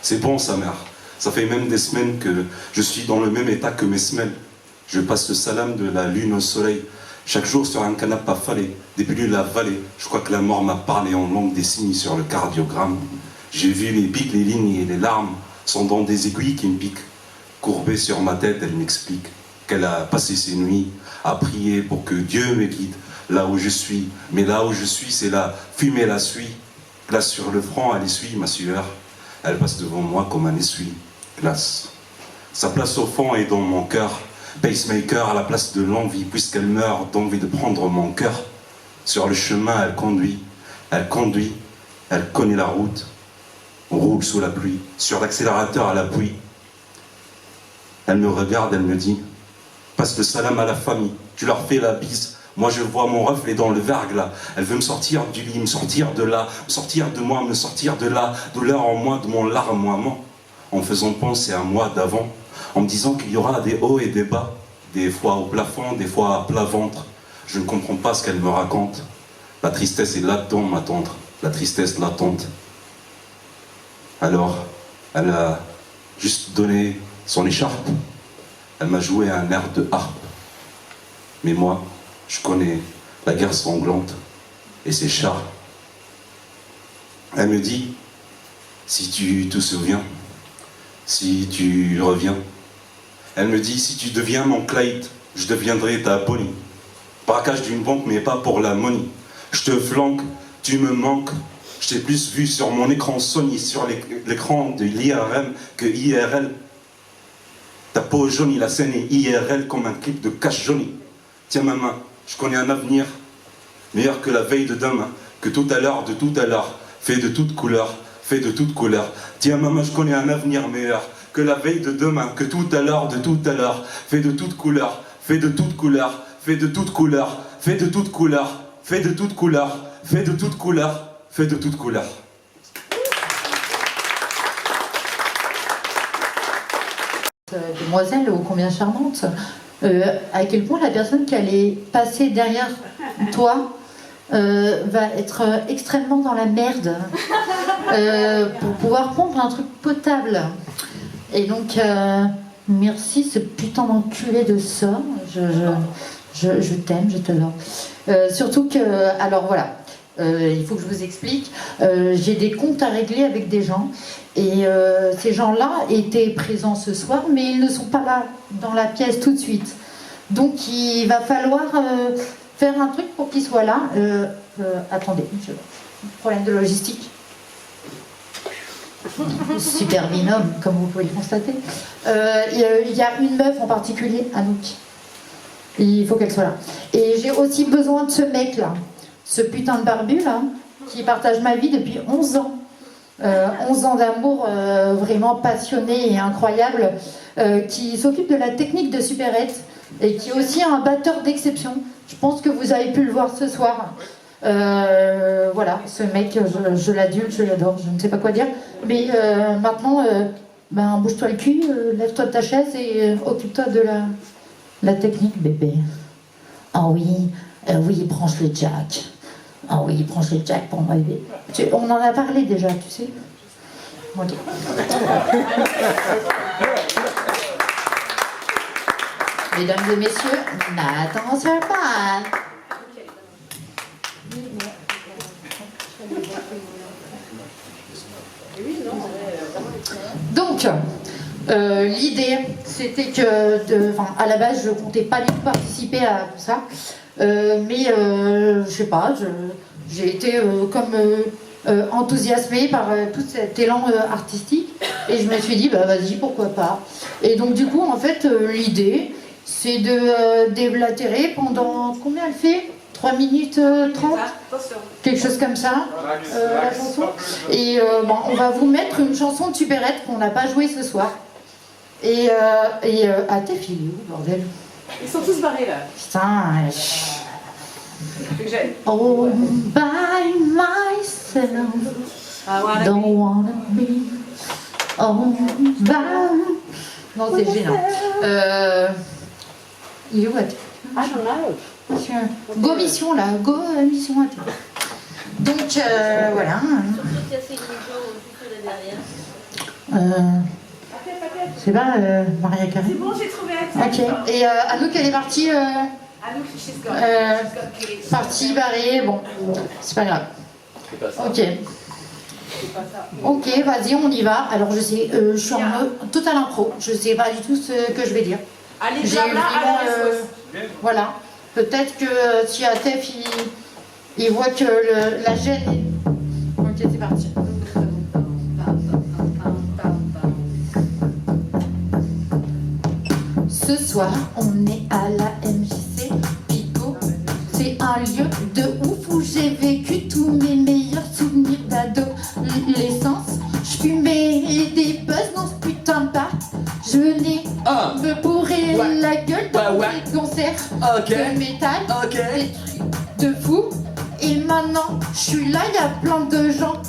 C'est bon, sa mère. Ça fait même des semaines que je suis dans le même état que mes semelles. Je passe le salam de la lune au soleil. Chaque jour sur un canapé affalé, des pilules avalées. Je crois que la mort m'a parlé en langue des signes sur le cardiogramme. J'ai vu les pics, les lignes et les larmes sont dans des aiguilles qui me piquent. Courbée sur ma tête, elle m'explique qu'elle a passé ses nuits à prier pour que Dieu me guide là où je suis. Mais là où je suis, c'est la fumée la suie. Glace sur le front, elle essuie ma sueur. Elle passe devant moi comme un essuie-glace. Sa place au fond est dans mon cœur. Pacemaker à la place de l'envie, puisqu'elle meurt d'envie de prendre mon cœur. Sur le chemin, elle conduit, elle connaît la route. On roule sous la pluie, sur l'accélérateur à l'appui. Elle me regarde, elle me dit: passe le salam à la famille, tu leur fais la bise. Moi je vois mon reflet dans le verglas. Elle veut me sortir du lit, me sortir de là, me sortir de moi, me sortir de là. Douleur en moi, de mon larmoiement. En faisant penser à moi d'avant. En me disant qu'il y aura des hauts et des bas. Des fois au plafond, des fois à plat ventre. Je ne comprends pas ce qu'elle me raconte. La tristesse est là-dedans, ma tante. La tristesse latente. Alors, elle a juste donné son écharpe. Elle m'a joué un air de harpe. Mais moi, je connais la guerre sanglante et ses chars. Elle me dit: si tu te souviens, si tu reviens. Elle me dit: si tu deviens mon Clyde, je deviendrai ta Bonnie. Braquage d'une banque, mais pas pour la money. Je te flanque, tu me manques. Je t'ai plus vu sur mon écran Sony, sur l'écran de l'IRM que IRL. Ta peau jaunie, la scène est IRL comme un clip de Cash Johnny. Tiens ma main, je connais un avenir meilleur que la veille de demain, que tout à l'heure de tout à l'heure, fait de toutes couleurs, fait de toutes couleurs. Tiens ma main, je connais un avenir meilleur que la veille de demain, que tout à l'heure de tout à l'heure, fait de toutes couleurs, fait de toutes couleurs, fait de toutes couleurs, fait de toutes couleurs, fait de toutes couleurs, fait de toutes couleurs, fait de toutes couleurs. Demoiselle ô combien charmante, à quel point la personne qui allait passer derrière toi va être extrêmement dans la merde pour pouvoir prendre un truc potable. Et donc, merci ce putain d'enculé de sort. Je t'aime, je t'adore. Surtout que, alors voilà, il faut que je vous explique. J'ai des comptes à régler avec des gens. Et ces gens-là étaient présents ce soir, mais ils ne sont pas là dans la pièce tout de suite. Donc il va falloir faire un truc pour qu'ils soient là. Attendez, problème de logistique. Super binôme, comme vous pouvez le constater. Il y a une meuf en particulier, Anouk. Il faut qu'elle soit là. Et j'ai aussi besoin de ce mec-là, ce putain de barbu là, qui partage ma vie depuis 11 ans. 11 ans d'amour vraiment passionné et incroyable, qui s'occupe de la technique de supérette et qui est aussi un batteur d'exception. Je pense que vous avez pu le voir ce soir. Voilà, ce mec, je l'adule, je l'adore, je ne sais pas quoi dire. Mais maintenant, bouge-toi le cul, lève-toi de ta chaise et occupe-toi de la technique, bébé. Ah oui, oui, branche le jack. Ah oui, branche le jack pour moi, bébé. On en a parlé déjà, tu sais. Ok. Mesdames et messieurs, Nathan Serpan. Donc, l'idée, c'était que, à la base, je comptais pas du tout participer à tout ça, mais je sais pas, j'ai été enthousiasmée par tout cet élan artistique, et je me suis dit, vas-y, pourquoi pas. Et donc, du coup, en fait, l'idée, c'est de déblatérer pendant, combien elle fait 3 minutes 30, quelque chose comme ça, la chanson. Et on va vous mettre une chanson de supérette qu'on n'a pas jouée ce soir. Et t'es filé où, bordel? Ils sont tous barrés là. Putain. All by myself. Don't wanna be all by. Non, c'est gênant. Il est où? Ah, j'en ai. Go mission là, go mission à toi. Donc voilà. C'est pas Maria Carré. C'est bon, j'ai trouvé. Ok. Et Anouk, elle est partie. Anouk, she's gone. Partie barrée. Bon, c'est pas grave. Ok. Ok, vas-y, on y va. Alors je sais, je suis en total impro. Je sais pas du tout ce que je vais dire. Allez, J'ai blabla, vraiment, allez, voilà. Peut-être que si Atef il voit que la gêne est... Ok, c'est parti. Ce soir, on est à la MJC Pico. C'est un lieu de ouf où j'ai vécu tous mes meilleurs souvenirs d'adolescence. Je fumais des buzz dans ce putain de bar. Je venais me bourrer la gueule dans les concerts de métal, des trucs de fou. Et maintenant, je suis là, y a plein de gens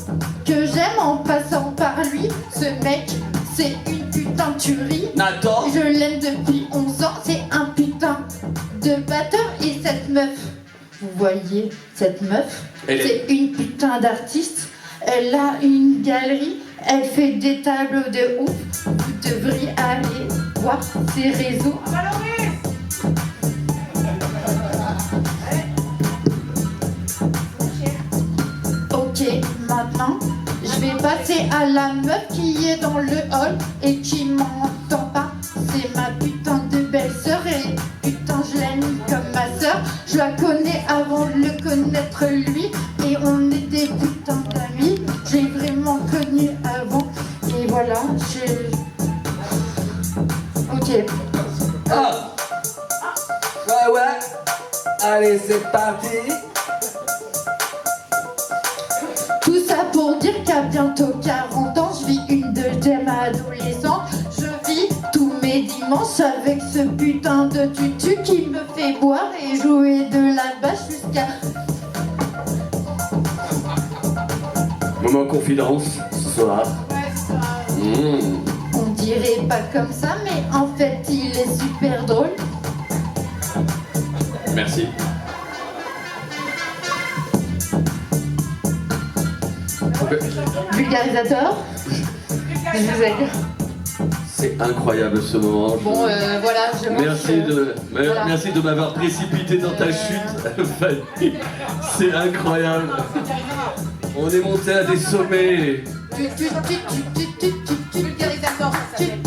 que j'aime en passant par lui. Ce mec, c'est une putain de tuerie. Nathan. Je l'aime depuis 11 ans, c'est un putain de batteur. Et cette meuf, vous voyez, cette meuf, c'est une putain d'artiste. Elle a une galerie, elle fait des tableaux de ouf. Vous devriez aller voir ses réseaux. Ok, maintenant, je vais passer à la meuf qui est dans le hall et qui m'entend pas. C'est ma putain de belle-sœur et putain je l'aime comme ma sœur. Je la connais avant de le connaître lui et on était putain d'amis. J'ai vraiment connu avant et voilà, Ok. Ouais. Allez, c'est parti. Tout ça pour dire qu'à bientôt 40 ans, je vis une deuxième adolescente. Je vis tous mes dimanches avec ce putain de tutu qui me fait boire et jouer de la basse jusqu'à... Moment confidence ce soir. On dirait pas comme ça, mais en fait il est super drôle. Merci. Vulgarisateur. Je vous aide. C'est incroyable ce moment. Bon, voilà, je mange, voilà. Merci de m'avoir précipité dans ta chute, Fanny. C'est incroyable. On est monté à des sommets. Vulgarisateur, ça s'appelle.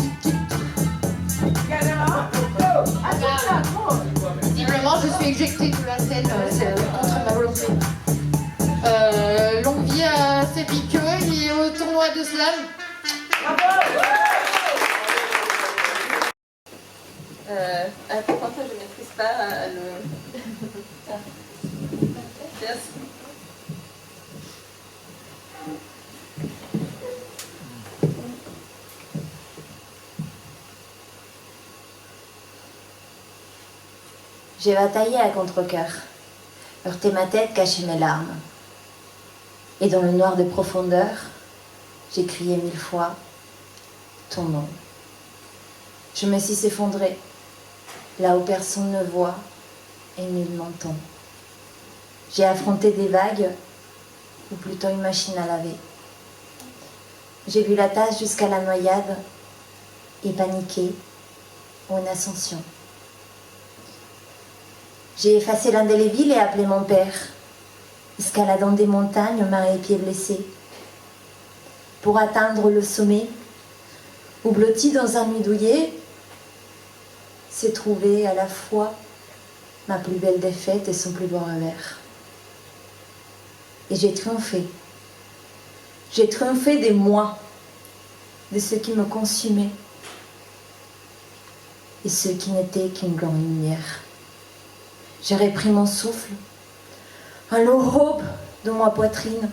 Visiblement, je suis éjectée de la scène contre ma volonté. Longue vie à Sepiqueux et au tournoi de slam. Pourquoi je ne maîtrise pas le... Merci. J'ai bataillé à contre-cœur, heurté ma tête, caché mes larmes. Et dans le noir de profondeur, j'ai crié 1000 fois ton nom. Je me suis effondrée, là où personne ne voit et nul n'entend. J'ai affronté des vagues, ou plutôt une machine à laver. J'ai vu la tasse jusqu'à la noyade, et paniqué, ou une ascension. J'ai effacé l'indélébile et appelé mon père, escaladant des montagnes, mains et pieds blessés, pour atteindre le sommet, où blotti dans un nuit douillet, s'est trouvée à la fois ma plus belle défaite et son plus beau revers. Et j'ai triomphé. J'ai triomphé des moi, de ce qui me consumait, et ce qui n'était qu'une grande lumière. J'ai repris mon souffle, un long robe de ma poitrine,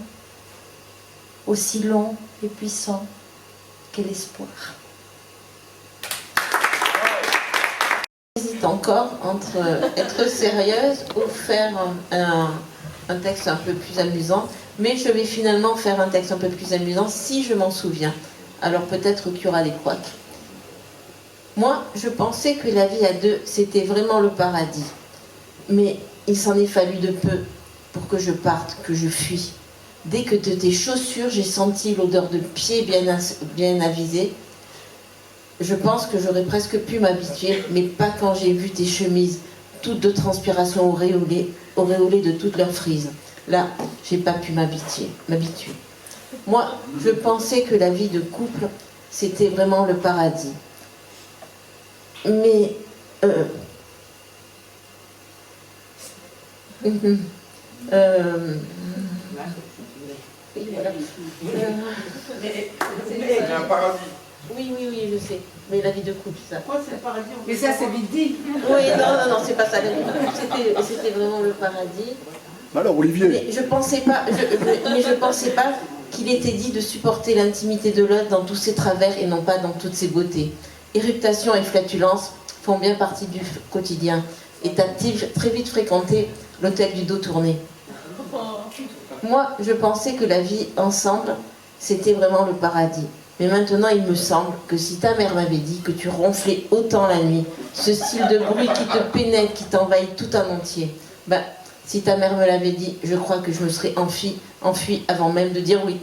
aussi long et puissant que l'espoir. J'hésite encore entre être sérieuse ou faire un texte un peu plus amusant, mais je vais finalement faire un texte un peu plus amusant si je m'en souviens. Alors peut-être qu'il y aura des couacs. Moi, je pensais que la vie à deux, c'était vraiment le paradis. Mais il s'en est fallu de peu pour que je parte, que je fuis. Dès que de tes chaussures, j'ai senti l'odeur de pieds bien avisés. Je pense que j'aurais presque pu m'habituer, mais pas quand j'ai vu tes chemises, toutes de transpiration auréolées de toutes leurs frises. Là, j'ai pas pu m'habituer. Moi, je pensais que la vie de couple, c'était vraiment le paradis. Mais... oui, voilà. C'est un paradis. Oui, je sais. Mais la vie de couple, ça. Pourquoi c'est le paradis? Mais ça, c'est vite dit. Oui, non, c'est pas ça. La vie de couple, c'était vraiment le paradis. Alors, Olivier. Mais je pensais pas qu'il était dit de supporter l'intimité de l'autre dans tous ses travers et non pas dans toutes ses beautés. Éruptation et flatulence font bien partie du quotidien. Et t'as-t-il très vite fréquenté l'hôtel du dos tourné? Moi, je pensais que la vie ensemble, c'était vraiment le paradis. Mais maintenant, il me semble que si ta mère m'avait dit que tu ronflais autant la nuit, ce style de bruit qui te pénètre, qui t'envahit tout en entier, ben, si ta mère me l'avait dit, je crois que je me serais enfuie avant même de dire oui.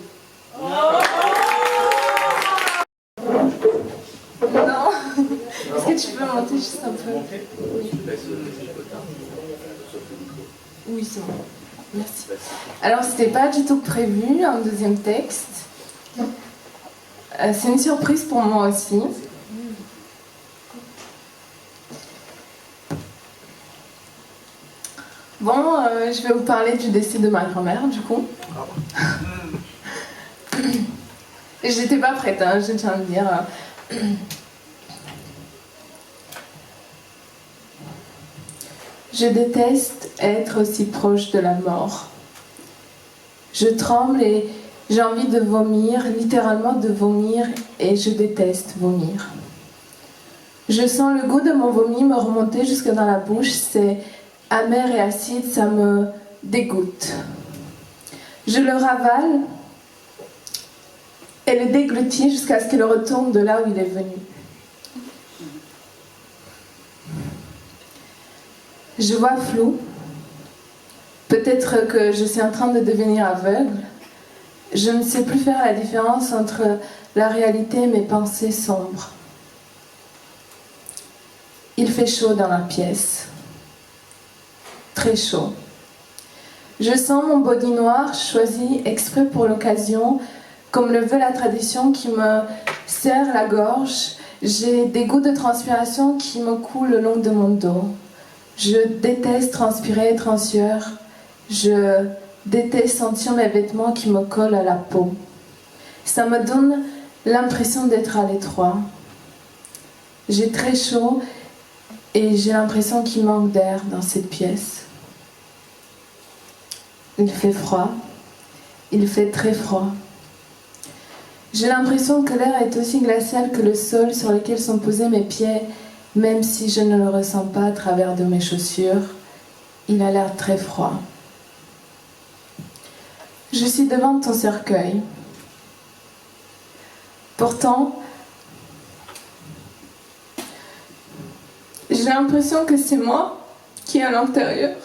Non. Est-ce que tu peux monter juste un peu? Oui, c'est bon. Merci. Alors, c'était pas du tout prévu, un deuxième texte. C'est une surprise pour moi aussi. Bon, je vais vous parler du décès de ma grand-mère, du coup. Et j'étais pas prête, hein, je tiens à le dire. Je déteste être aussi proche de la mort. Je tremble et j'ai envie de vomir, littéralement de vomir, et je déteste vomir. Je sens le goût de mon vomi me remonter jusque dans la bouche, c'est amer et acide, ça me dégoûte. Je le ravale et le déglutis jusqu'à ce qu'il retourne de là où il est venu. Je vois flou. Peut-être que je suis en train de devenir aveugle. Je ne sais plus faire la différence entre la réalité et mes pensées sombres. Il fait chaud dans la pièce. Très chaud. Je sens mon body noir choisi exprès pour l'occasion, comme le veut la tradition, qui me serre la gorge. J'ai des gouttes de transpiration qui me coulent le long de mon dos. Je déteste transpirer, être en sueur. Je déteste sentir mes vêtements qui me collent à la peau. Ça me donne l'impression d'être à l'étroit. J'ai très chaud et j'ai l'impression qu'il manque d'air dans cette pièce. Il fait froid. Il fait très froid. J'ai l'impression que l'air est aussi glacial que le sol sur lequel sont posés mes pieds, même si je ne le ressens pas à travers de mes chaussures. Il a l'air très froid. Je suis devant ton cercueil. Pourtant, j'ai l'impression que c'est moi qui est à l'intérieur,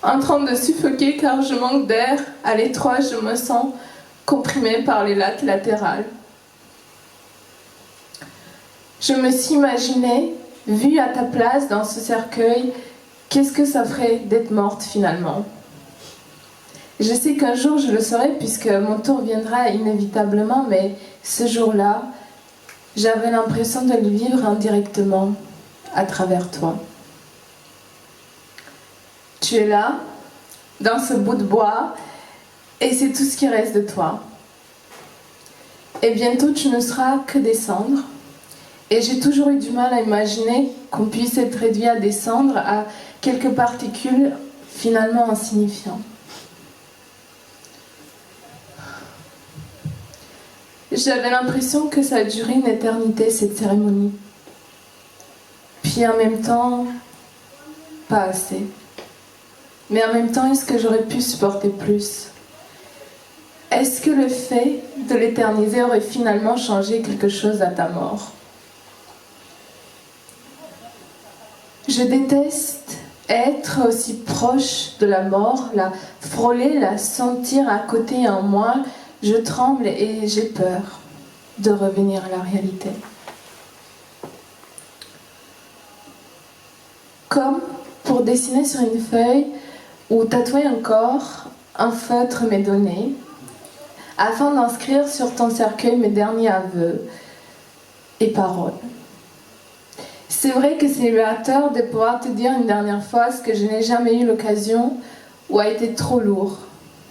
en train de suffoquer car je manque d'air. À l'étroit, je me sens comprimée par les lattes latérales. Je me suis imaginée, vue à ta place dans ce cercueil, qu'est-ce que ça ferait d'être morte finalement? Je sais qu'un jour je le saurai puisque mon tour viendra inévitablement, mais ce jour-là, j'avais l'impression de le vivre indirectement à travers toi. Tu es là, dans ce bout de bois, et c'est tout ce qui reste de toi. Et bientôt tu ne seras que des cendres. Et j'ai toujours eu du mal à imaginer qu'on puisse être réduit à des cendres, à quelques particules finalement insignifiantes. J'avais l'impression que ça a duré une éternité, cette cérémonie. Puis en même temps, pas assez. Mais en même temps, est-ce que j'aurais pu supporter plus? Est-ce que le fait de l'éterniser aurait finalement changé quelque chose à ta mort? Je déteste être aussi proche de la mort, la frôler, la sentir à côté en moi. Je tremble et j'ai peur de revenir à la réalité. Comme pour dessiner sur une feuille ou tatouer un corps, un feutre m'est donné, afin d'inscrire sur ton cercueil mes derniers aveux et paroles. C'est vrai que c'est libérateur de pouvoir te dire une dernière fois ce que je n'ai jamais eu l'occasion ou a été trop lourd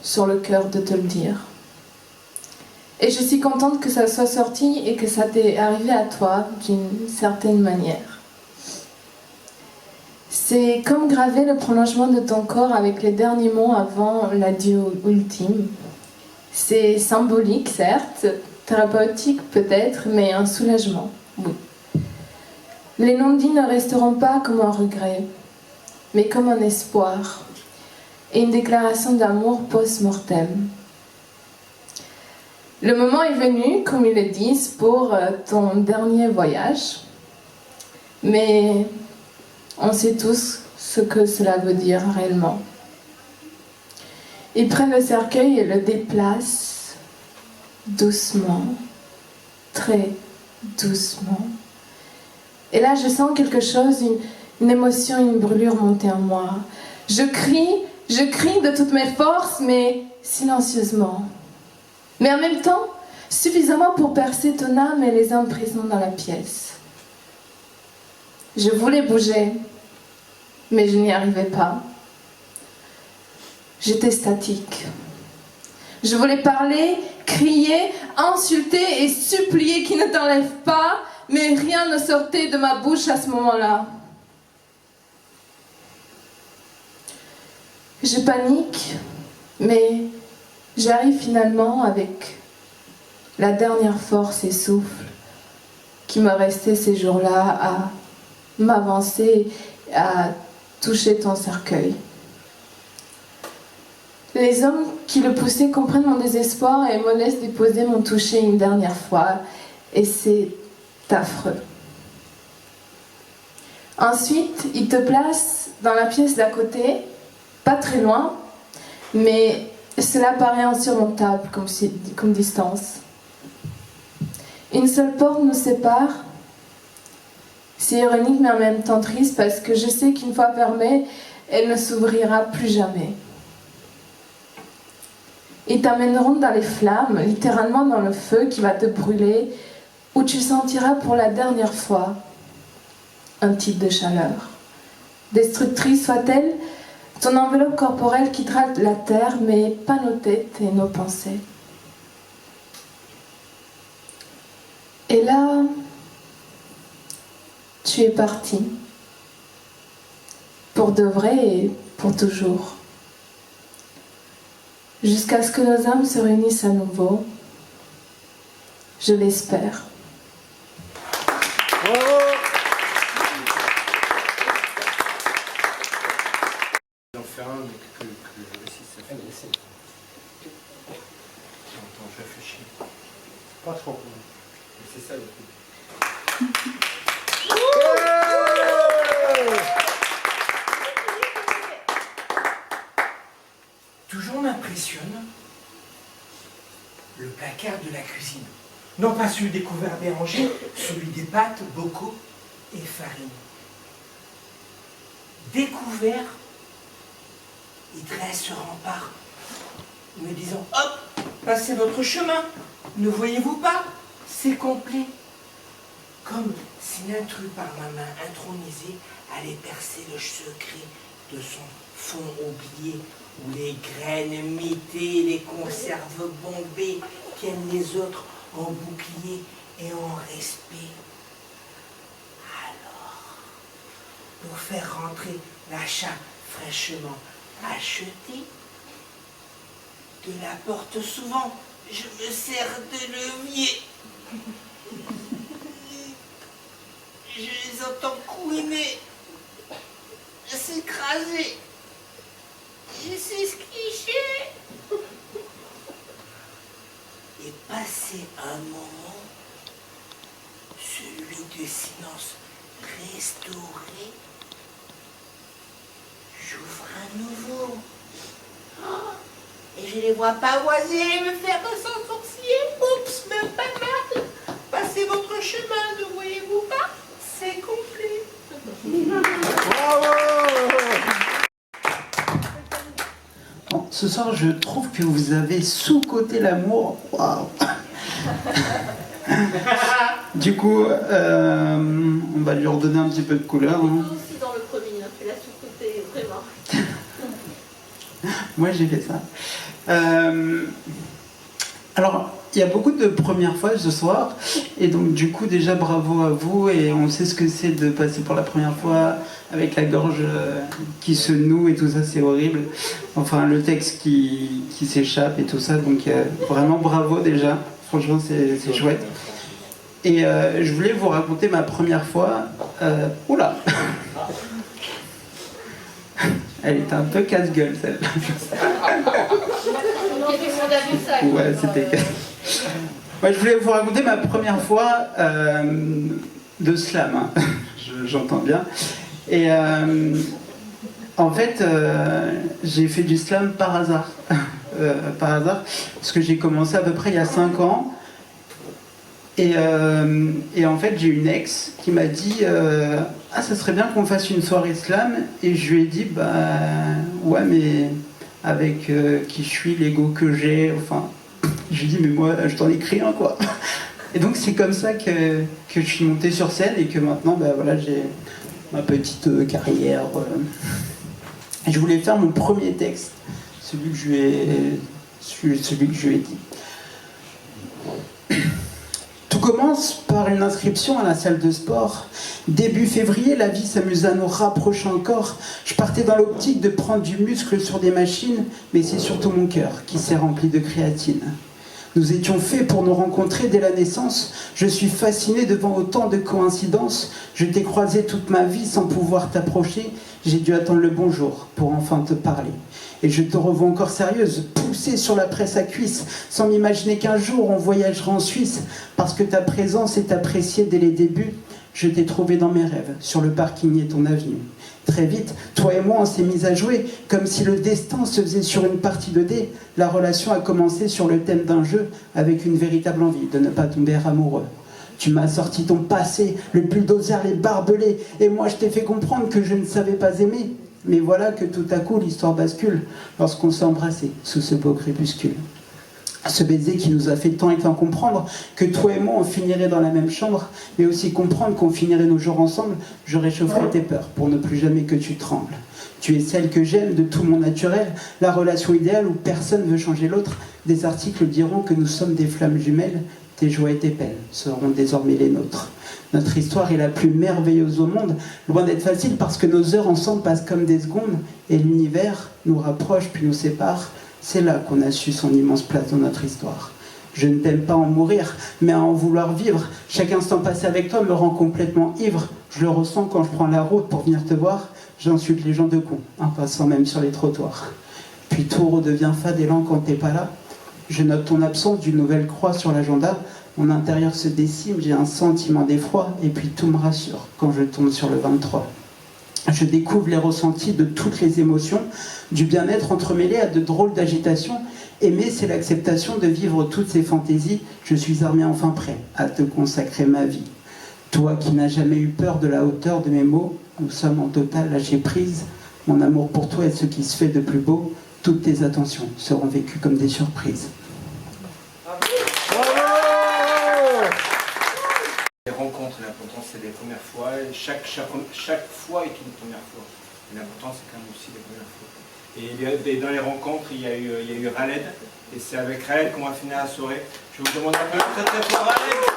sur le cœur de te le dire. Et je suis contente que ça soit sorti et que ça t'est arrivé à toi d'une certaine manière. C'est comme graver le prolongement de ton corps avec les derniers mots avant l'adieu ultime. C'est symbolique, certes, thérapeutique peut-être, mais un soulagement, oui. Les non-dits ne resteront pas comme un regret, mais comme un espoir et une déclaration d'amour post-mortem. Le moment est venu, comme ils le disent, pour ton dernier voyage, mais on sait tous ce que cela veut dire réellement. Ils prennent le cercueil et le déplacent doucement, très doucement. Et là, je sens quelque chose, une émotion, une brûlure monter en moi. Je crie de toutes mes forces, mais silencieusement. Mais en même temps, suffisamment pour percer ton âme et les emprisonner dans la pièce. Je voulais bouger, mais je n'y arrivais pas. J'étais statique. Je voulais parler, crier, insulter et supplier qu'il ne t'enlève pas, mais rien ne sortait de ma bouche à ce moment-là. Je panique, mais j'arrive finalement avec la dernière force et souffle qui me restait ces jours-là à m'avancer, à toucher ton cercueil. Les hommes qui le poussaient comprennent mon désespoir et me laissent déposer mon toucher une dernière fois. Et c'est affreux. Ensuite, ils te placent dans la pièce d'à côté, pas très loin, mais cela paraît insurmontable comme distance. Une seule porte nous sépare. C'est ironique mais en même temps triste parce que je sais qu'une fois fermée, elle ne s'ouvrira plus jamais. Ils t'amèneront dans les flammes, littéralement dans le feu qui va te brûler, où tu sentiras pour la dernière fois un type de chaleur. Destructrice soit-elle, ton enveloppe corporelle quittera la terre, mais pas nos têtes et nos pensées. Et là, tu es parti, pour de vrai et pour toujours. Jusqu'à ce que nos âmes se réunissent à nouveau. Je l'espère. J'en fais un, mais que le récit ça fait. Attends, je réfléchis. Pas trop. Mais c'est ça le truc. Toujours m'impressionne le placard de la cuisine. Non pas celui des couverts dérangés, celui des pâtes, bocaux et farine. Découvert, il dresse ce rempart, me disant « Hop, passez votre chemin, ne voyez-vous pas, c'est complet. » Comme si l'intrus par ma main intronisée allait percer le secret de son fond oublié, où les graines mitées, les conserves bombées tiennent les autres en bouclier et en respect. Alors, pour faire rentrer l'achat fraîchement acheté, de la porte souvent, je me sers de levier. Je les entends couiner, s'écraser. Je sais ce qu'il fait. Et passer un moment, celui de silence restauré, j'ouvre à nouveau. Oh, et je les vois pavoiser, me faire sans sourciller. Oups, même pas mal. Passez votre chemin, ne voyez-vous pas? C'est complet. Bravo! Bon, ce soir, je trouve que vous avez sous-coté l'amour. Waouh! Du coup, on va lui redonner un petit peu de couleur. Hein. Aussi dans le premier, tu l'as sous-côté vraiment. Moi, j'ai fait ça. Alors, il y a beaucoup de premières fois ce soir, et donc du coup déjà bravo à vous, et on sait ce que c'est de passer pour la première fois avec la gorge qui se noue et tout ça, c'est horrible. Enfin, le texte qui s'échappe et tout ça, donc vraiment bravo déjà, franchement c'est chouette. Et je voulais vous raconter ma première fois. Oula! Elle était un peu casse-gueule celle-là. Ouais, c'était. Ouais, je voulais vous raconter ma première fois de slam, hein. J'entends bien. Et en fait, j'ai fait du slam par hasard. Parce que j'ai commencé à peu près il y a 5 ans. Et en fait, j'ai une ex qui m'a dit ah, ça serait bien qu'on fasse une soirée slam. Et je lui ai dit bah ouais, mais avec qui je suis, l'ego que j'ai, enfin. Je lui ai dit mais moi je t'en écris un quoi. Et donc c'est comme ça que je suis monté sur scène et que maintenant bah, voilà, j'ai ma petite carrière. Je voulais faire mon premier texte, celui que je lui ai dit. Tout commence par une inscription à la salle de sport. Début février, la vie s'amuse à nous rapprocher encore. Je partais dans l'optique de prendre du muscle sur des machines, mais c'est surtout mon cœur qui s'est rempli de créatine. Nous étions faits pour nous rencontrer dès la naissance. Je suis fasciné devant autant de coïncidences. Je t'ai croisé toute ma vie sans pouvoir t'approcher. J'ai dû attendre le bonjour pour enfin te parler. Et je te revois encore sérieuse, poussée sur la presse à cuisse, sans m'imaginer qu'un jour on voyagera en Suisse. Parce que ta présence est appréciée dès les débuts. Je t'ai trouvé dans mes rêves, sur le parking et ton avenue. Très vite, toi et moi, on s'est mis à jouer, comme si le destin se faisait sur une partie de dés. La relation a commencé sur le thème d'un jeu, avec une véritable envie de ne pas tomber amoureux. Tu m'as sorti ton passé, le bulldozer, les barbelés, et moi je t'ai fait comprendre que je ne savais pas aimer. Mais voilà que tout à coup l'histoire bascule lorsqu'on s'est embrassé sous ce beau crépuscule. Ce baiser qui nous a fait tant et tant comprendre que toi et moi on finirait dans la même chambre, mais aussi comprendre qu'on finirait nos jours ensemble. Je réchaufferai tes peurs pour ne plus jamais que tu trembles. Tu es celle que j'aime de tout mon naturel, la relation idéale où personne ne veut changer l'autre. Des articles diront que nous sommes des flammes jumelles, tes joies et tes peines seront désormais les nôtres. Notre histoire est la plus merveilleuse au monde, loin d'être facile parce que nos heures ensemble passent comme des secondes, et l'univers nous rapproche puis nous sépare. C'est là qu'on a su son immense place dans notre histoire. Je ne t'aime pas en mourir, mais à en vouloir vivre. Chaque instant passé avec toi me rend complètement ivre. Je le ressens quand je prends la route pour venir te voir. J'insulte les gens de cons, en passant même sur les trottoirs. Puis tout redevient fade et lent quand t'es pas là. Je note ton absence d'une nouvelle croix sur l'agenda. Mon intérieur se décime, j'ai un sentiment d'effroi. Et puis tout me rassure quand je tombe sur le 23. Je découvre les ressentis de toutes les émotions, du bien-être entremêlé à de drôles d'agitations. Aimer, c'est l'acceptation de vivre toutes ces fantaisies. Je suis armé enfin prêt à te consacrer ma vie. Toi qui n'as jamais eu peur de la hauteur de mes mots, nous sommes en total lâcher prise. Mon amour pour toi est ce qui se fait de plus beau. Toutes tes attentions seront vécues comme des surprises. Les rencontres, l'important c'est les premières fois. Chaque fois est une première fois. L'important c'est quand même aussi les premières fois. Et dans les rencontres, il y a eu Raled. Et c'est avec Raled qu'on va finir la soirée. Je vous demande un peu très très fort Raled.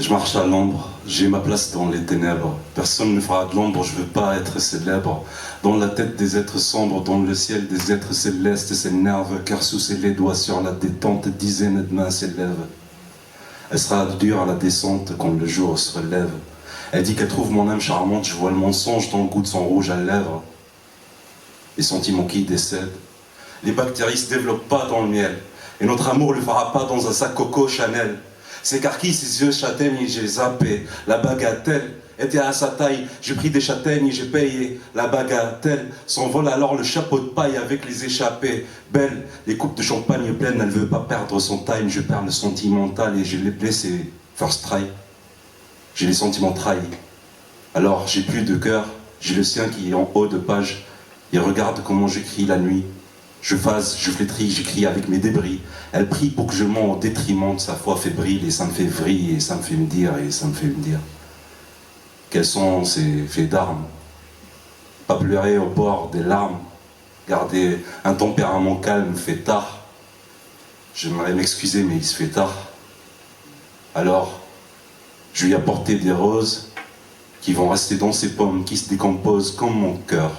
Je marche à l'ombre, j'ai ma place dans les ténèbres. Personne ne fera de l'ombre, je veux pas être célèbre. Dans la tête des êtres sombres, dans le ciel des êtres célestes s'énervent, car sous ses doigts sur la détente, dizaines de mains s'élèvent. Elle sera dure à la descente quand le jour se relève. Elle dit qu'elle trouve mon âme charmante, je vois le mensonge dans le goût de son rouge à lèvres. Les sentiments qui décèdent. Les bactéries se développent pas dans le miel, et notre amour le fera pas dans un sac Coco Chanel. S'écarquille ses yeux châtaignes et j'ai zappé. La bagatelle était à sa taille. J'ai pris des châtaignes et j'ai payé. La bagatelle s'envole alors le chapeau de paille avec les échappées. Belle, les coupes de champagne pleines, elle veut pas perdre son time. Je perds le sentimental et je l'ai blessé. First try. J'ai les sentiments trahis. Alors j'ai plus de cœur. J'ai le sien qui est en haut de page. Il regarde comment j'écris la nuit. Je phase, je flétris, j'écris avec mes débris. Elle prie pour que je mens au détriment de sa foi fébrile, et ça me fait vriller, et ça me fait me dire, quels sont ces faits d'armes. Pas pleurer au bord des larmes, garder un tempérament calme fait tard. J'aimerais m'excuser, mais il se fait tard. Alors, je lui ai apporté des roses qui vont rester dans ses pommes, qui se décomposent comme mon cœur.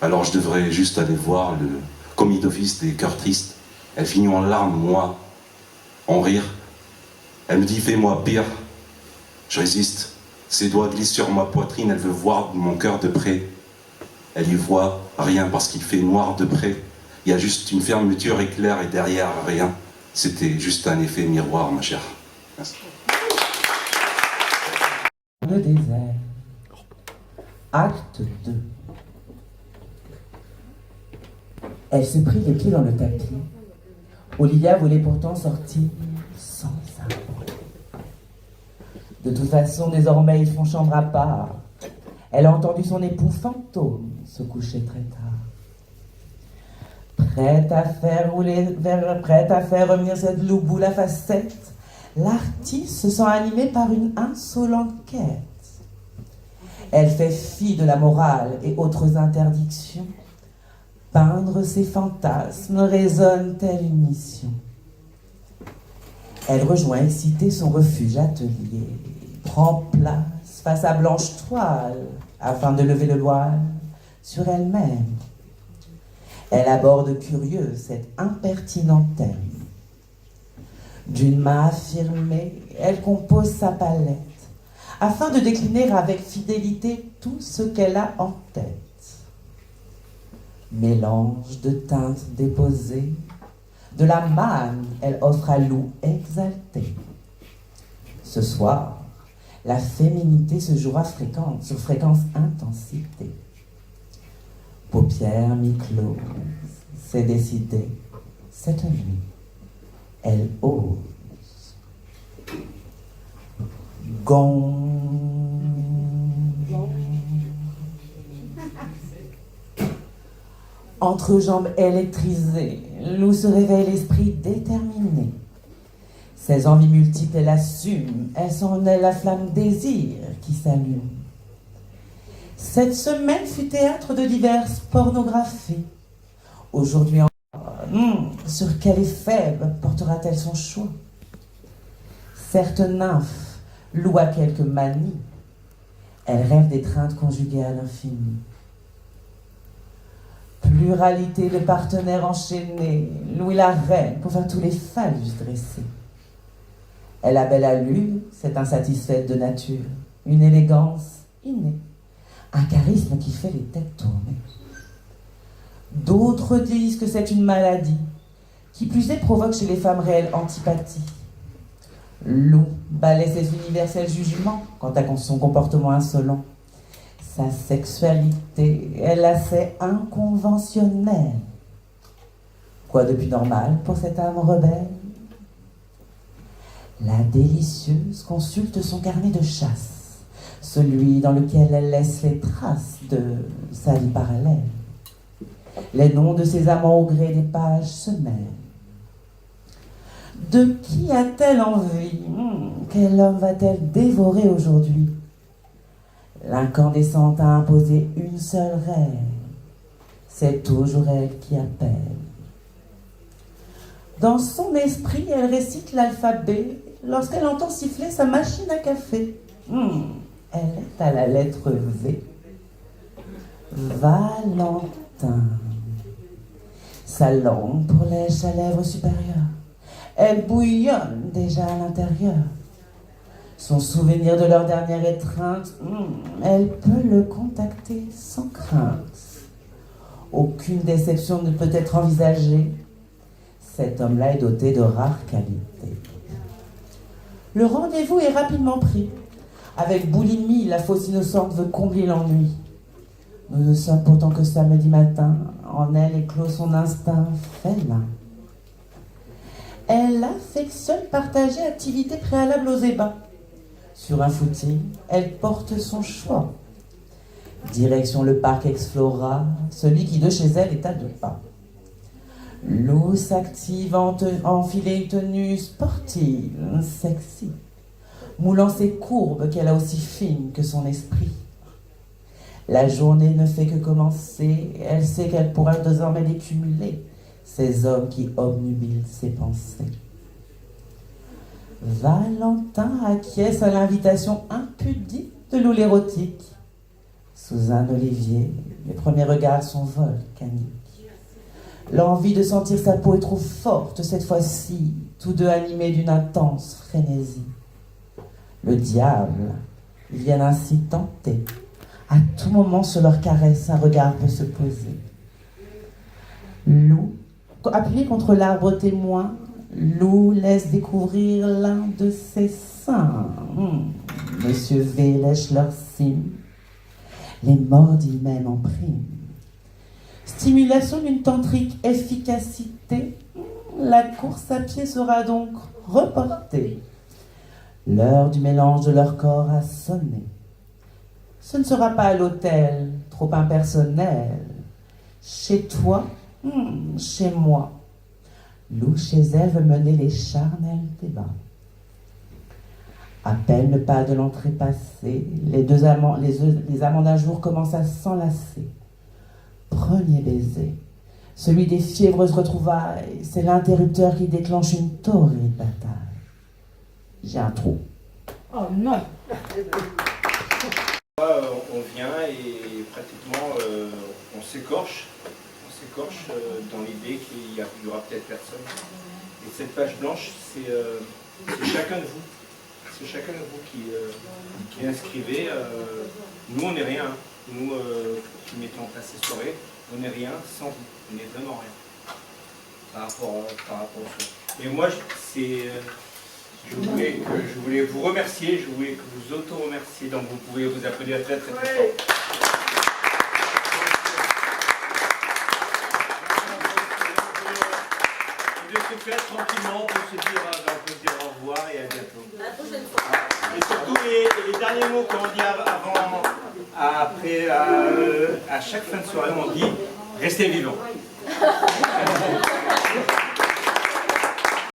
Alors je devrais juste aller voir le commis d'office des cœurs tristes. Elle finit en larmes, moi, en rire. Elle me dit, fais-moi pire. Je résiste. Ses doigts glissent sur ma poitrine, elle veut voir mon cœur de près. Elle y voit rien parce qu'il fait noir de près. Il y a juste une fermeture éclair et derrière rien. C'était juste un effet miroir, ma chère. Merci. Le désert. Acte 2. Elle se prit les pieds dans le tapis. Olivia voulait pourtant sortir sans un bruit. De toute façon, désormais, ils font chambre à part. Elle a entendu son époux fantôme se coucher très tard. Prête à faire revenir cette louboule à facettes, l'artiste se sent animée par une insolente quête. Elle fait fi de la morale et autres interdictions. Peindre ses fantasmes résonne telle une mission. Elle rejoint excitée son refuge atelier, prend place face à blanche toile afin de lever le voile sur elle-même. Elle aborde curieuse cet impertinent thème. D'une main affirmée, elle compose sa palette afin de décliner avec fidélité tout ce qu'elle a en tête. Mélange de teintes déposées, de la manne, elle offre à loup exalté. Ce soir, la féminité se jouera sur fréquence intensité. Paupières mi-closes, c'est décidé, cette nuit, elle ose. Gong. Entre jambes électrisées, Lou se réveille l'esprit déterminé. Ses envies multiples, elle assume. Elles sont en elle la flamme désir qui s'allume. Cette semaine fut théâtre de diverses pornographies. Aujourd'hui encore, sur quel effet portera-t-elle son choix? Certes nymphe, Lou a quelques manies. Elle rêve d'étreintes conjuguées à l'infini. Pluralité de partenaires enchaînés, Lou est la reine pour faire tous les phallus dressés. Elle a belle allure, cette insatisfaite de nature, une élégance innée, un charisme qui fait les têtes tourner. D'autres disent que c'est une maladie, qui plus est provoque chez les femmes réelles antipathie. Lou balaie ses universels jugements quant à son comportement insolent. Sa sexualité, elle la sait inconventionnelle. Quoi de plus normal pour cette âme rebelle? La délicieuse consulte son carnet de chasse, celui dans lequel elle laisse les traces de sa vie parallèle. Les noms de ses amants au gré des pages se mêlent. De qui a-t-elle envie? Quel homme va-t-elle dévorer aujourd'hui? L'incandescente a imposé une seule règle. C'est toujours elle qui appelle. Dans son esprit, elle récite l'alphabet lorsqu'elle entend siffler sa machine à café. Elle est à la lettre V. Valentin. Sa langue prolège sa lèvre supérieure. Elle bouillonne déjà à l'intérieur. Son souvenir de leur dernière étreinte, elle peut le contacter sans crainte. Aucune déception ne peut être envisagée. Cet homme-là est doté de rares qualités. Le rendez-vous est rapidement pris. Avec boulimie, la fausse innocente veut combler l'ennui. Nous ne sommes pourtant que samedi matin. En elle éclot son instinct félin. Elle affectionne partager activités préalables aux ébats. Sur un footing, elle porte son choix. Direction le parc Explora, celui qui de chez elle est à 2 pas. Lou s'active en enfiler une tenue sportive, sexy, moulant ses courbes qu'elle a aussi fines que son esprit. La journée ne fait que commencer, elle sait qu'elle pourra désormais les cumuler, ces hommes qui obnubilent ses pensées. Valentin acquiesce à l'invitation impudique de Lou l'érotique. Sous un olivier, les premiers regards sont volcaniques. L'envie de sentir sa peau est trop forte cette fois-ci, tous deux animés d'une intense frénésie. Le diable, ils viennent ainsi tenter. À tout moment sur leur caresse, un regard peut se poser. Lou, appuyé contre l'arbre témoin, Lou laisse découvrir l'un de ses seins. Monsieur V lèche leur cime. Les mordit même en prime. Stimulation d'une tantrique efficacité, la course à pied sera donc reportée. L'heure du mélange de leur corps a sonné. Ce ne sera pas à l'hôtel, trop impersonnel. Chez toi, chez moi. Lou, chez elle, veut mener les charnels débats. À peine le pas de l'entrée passé, les amants d'un jour commencent à s'enlacer. Premier baiser, celui des fiévreuses retrouvailles, c'est l'interrupteur qui déclenche une torride bataille. J'ai un trou. Oh non. On vient et pratiquement on s'écorche dans l'idée qu'il n'y aura peut-être personne. Et cette page blanche, c'est chacun de vous. C'est chacun de vous qui inscrivez. Nous, on n'est rien. Nous qui mettons en place ces soirées, on n'est rien sans vous. On n'est vraiment rien par rapport au son. Et moi, je voulais vous remercier, je voulais que vous auto-remercier, donc vous pouvez vous applaudir très très très fort. De se faire tranquillement, on peut se dire au revoir et à bientôt. La prochaine fois. Et surtout les derniers mots qu'on dit après, à chaque fin de soirée, on dit restez vivants.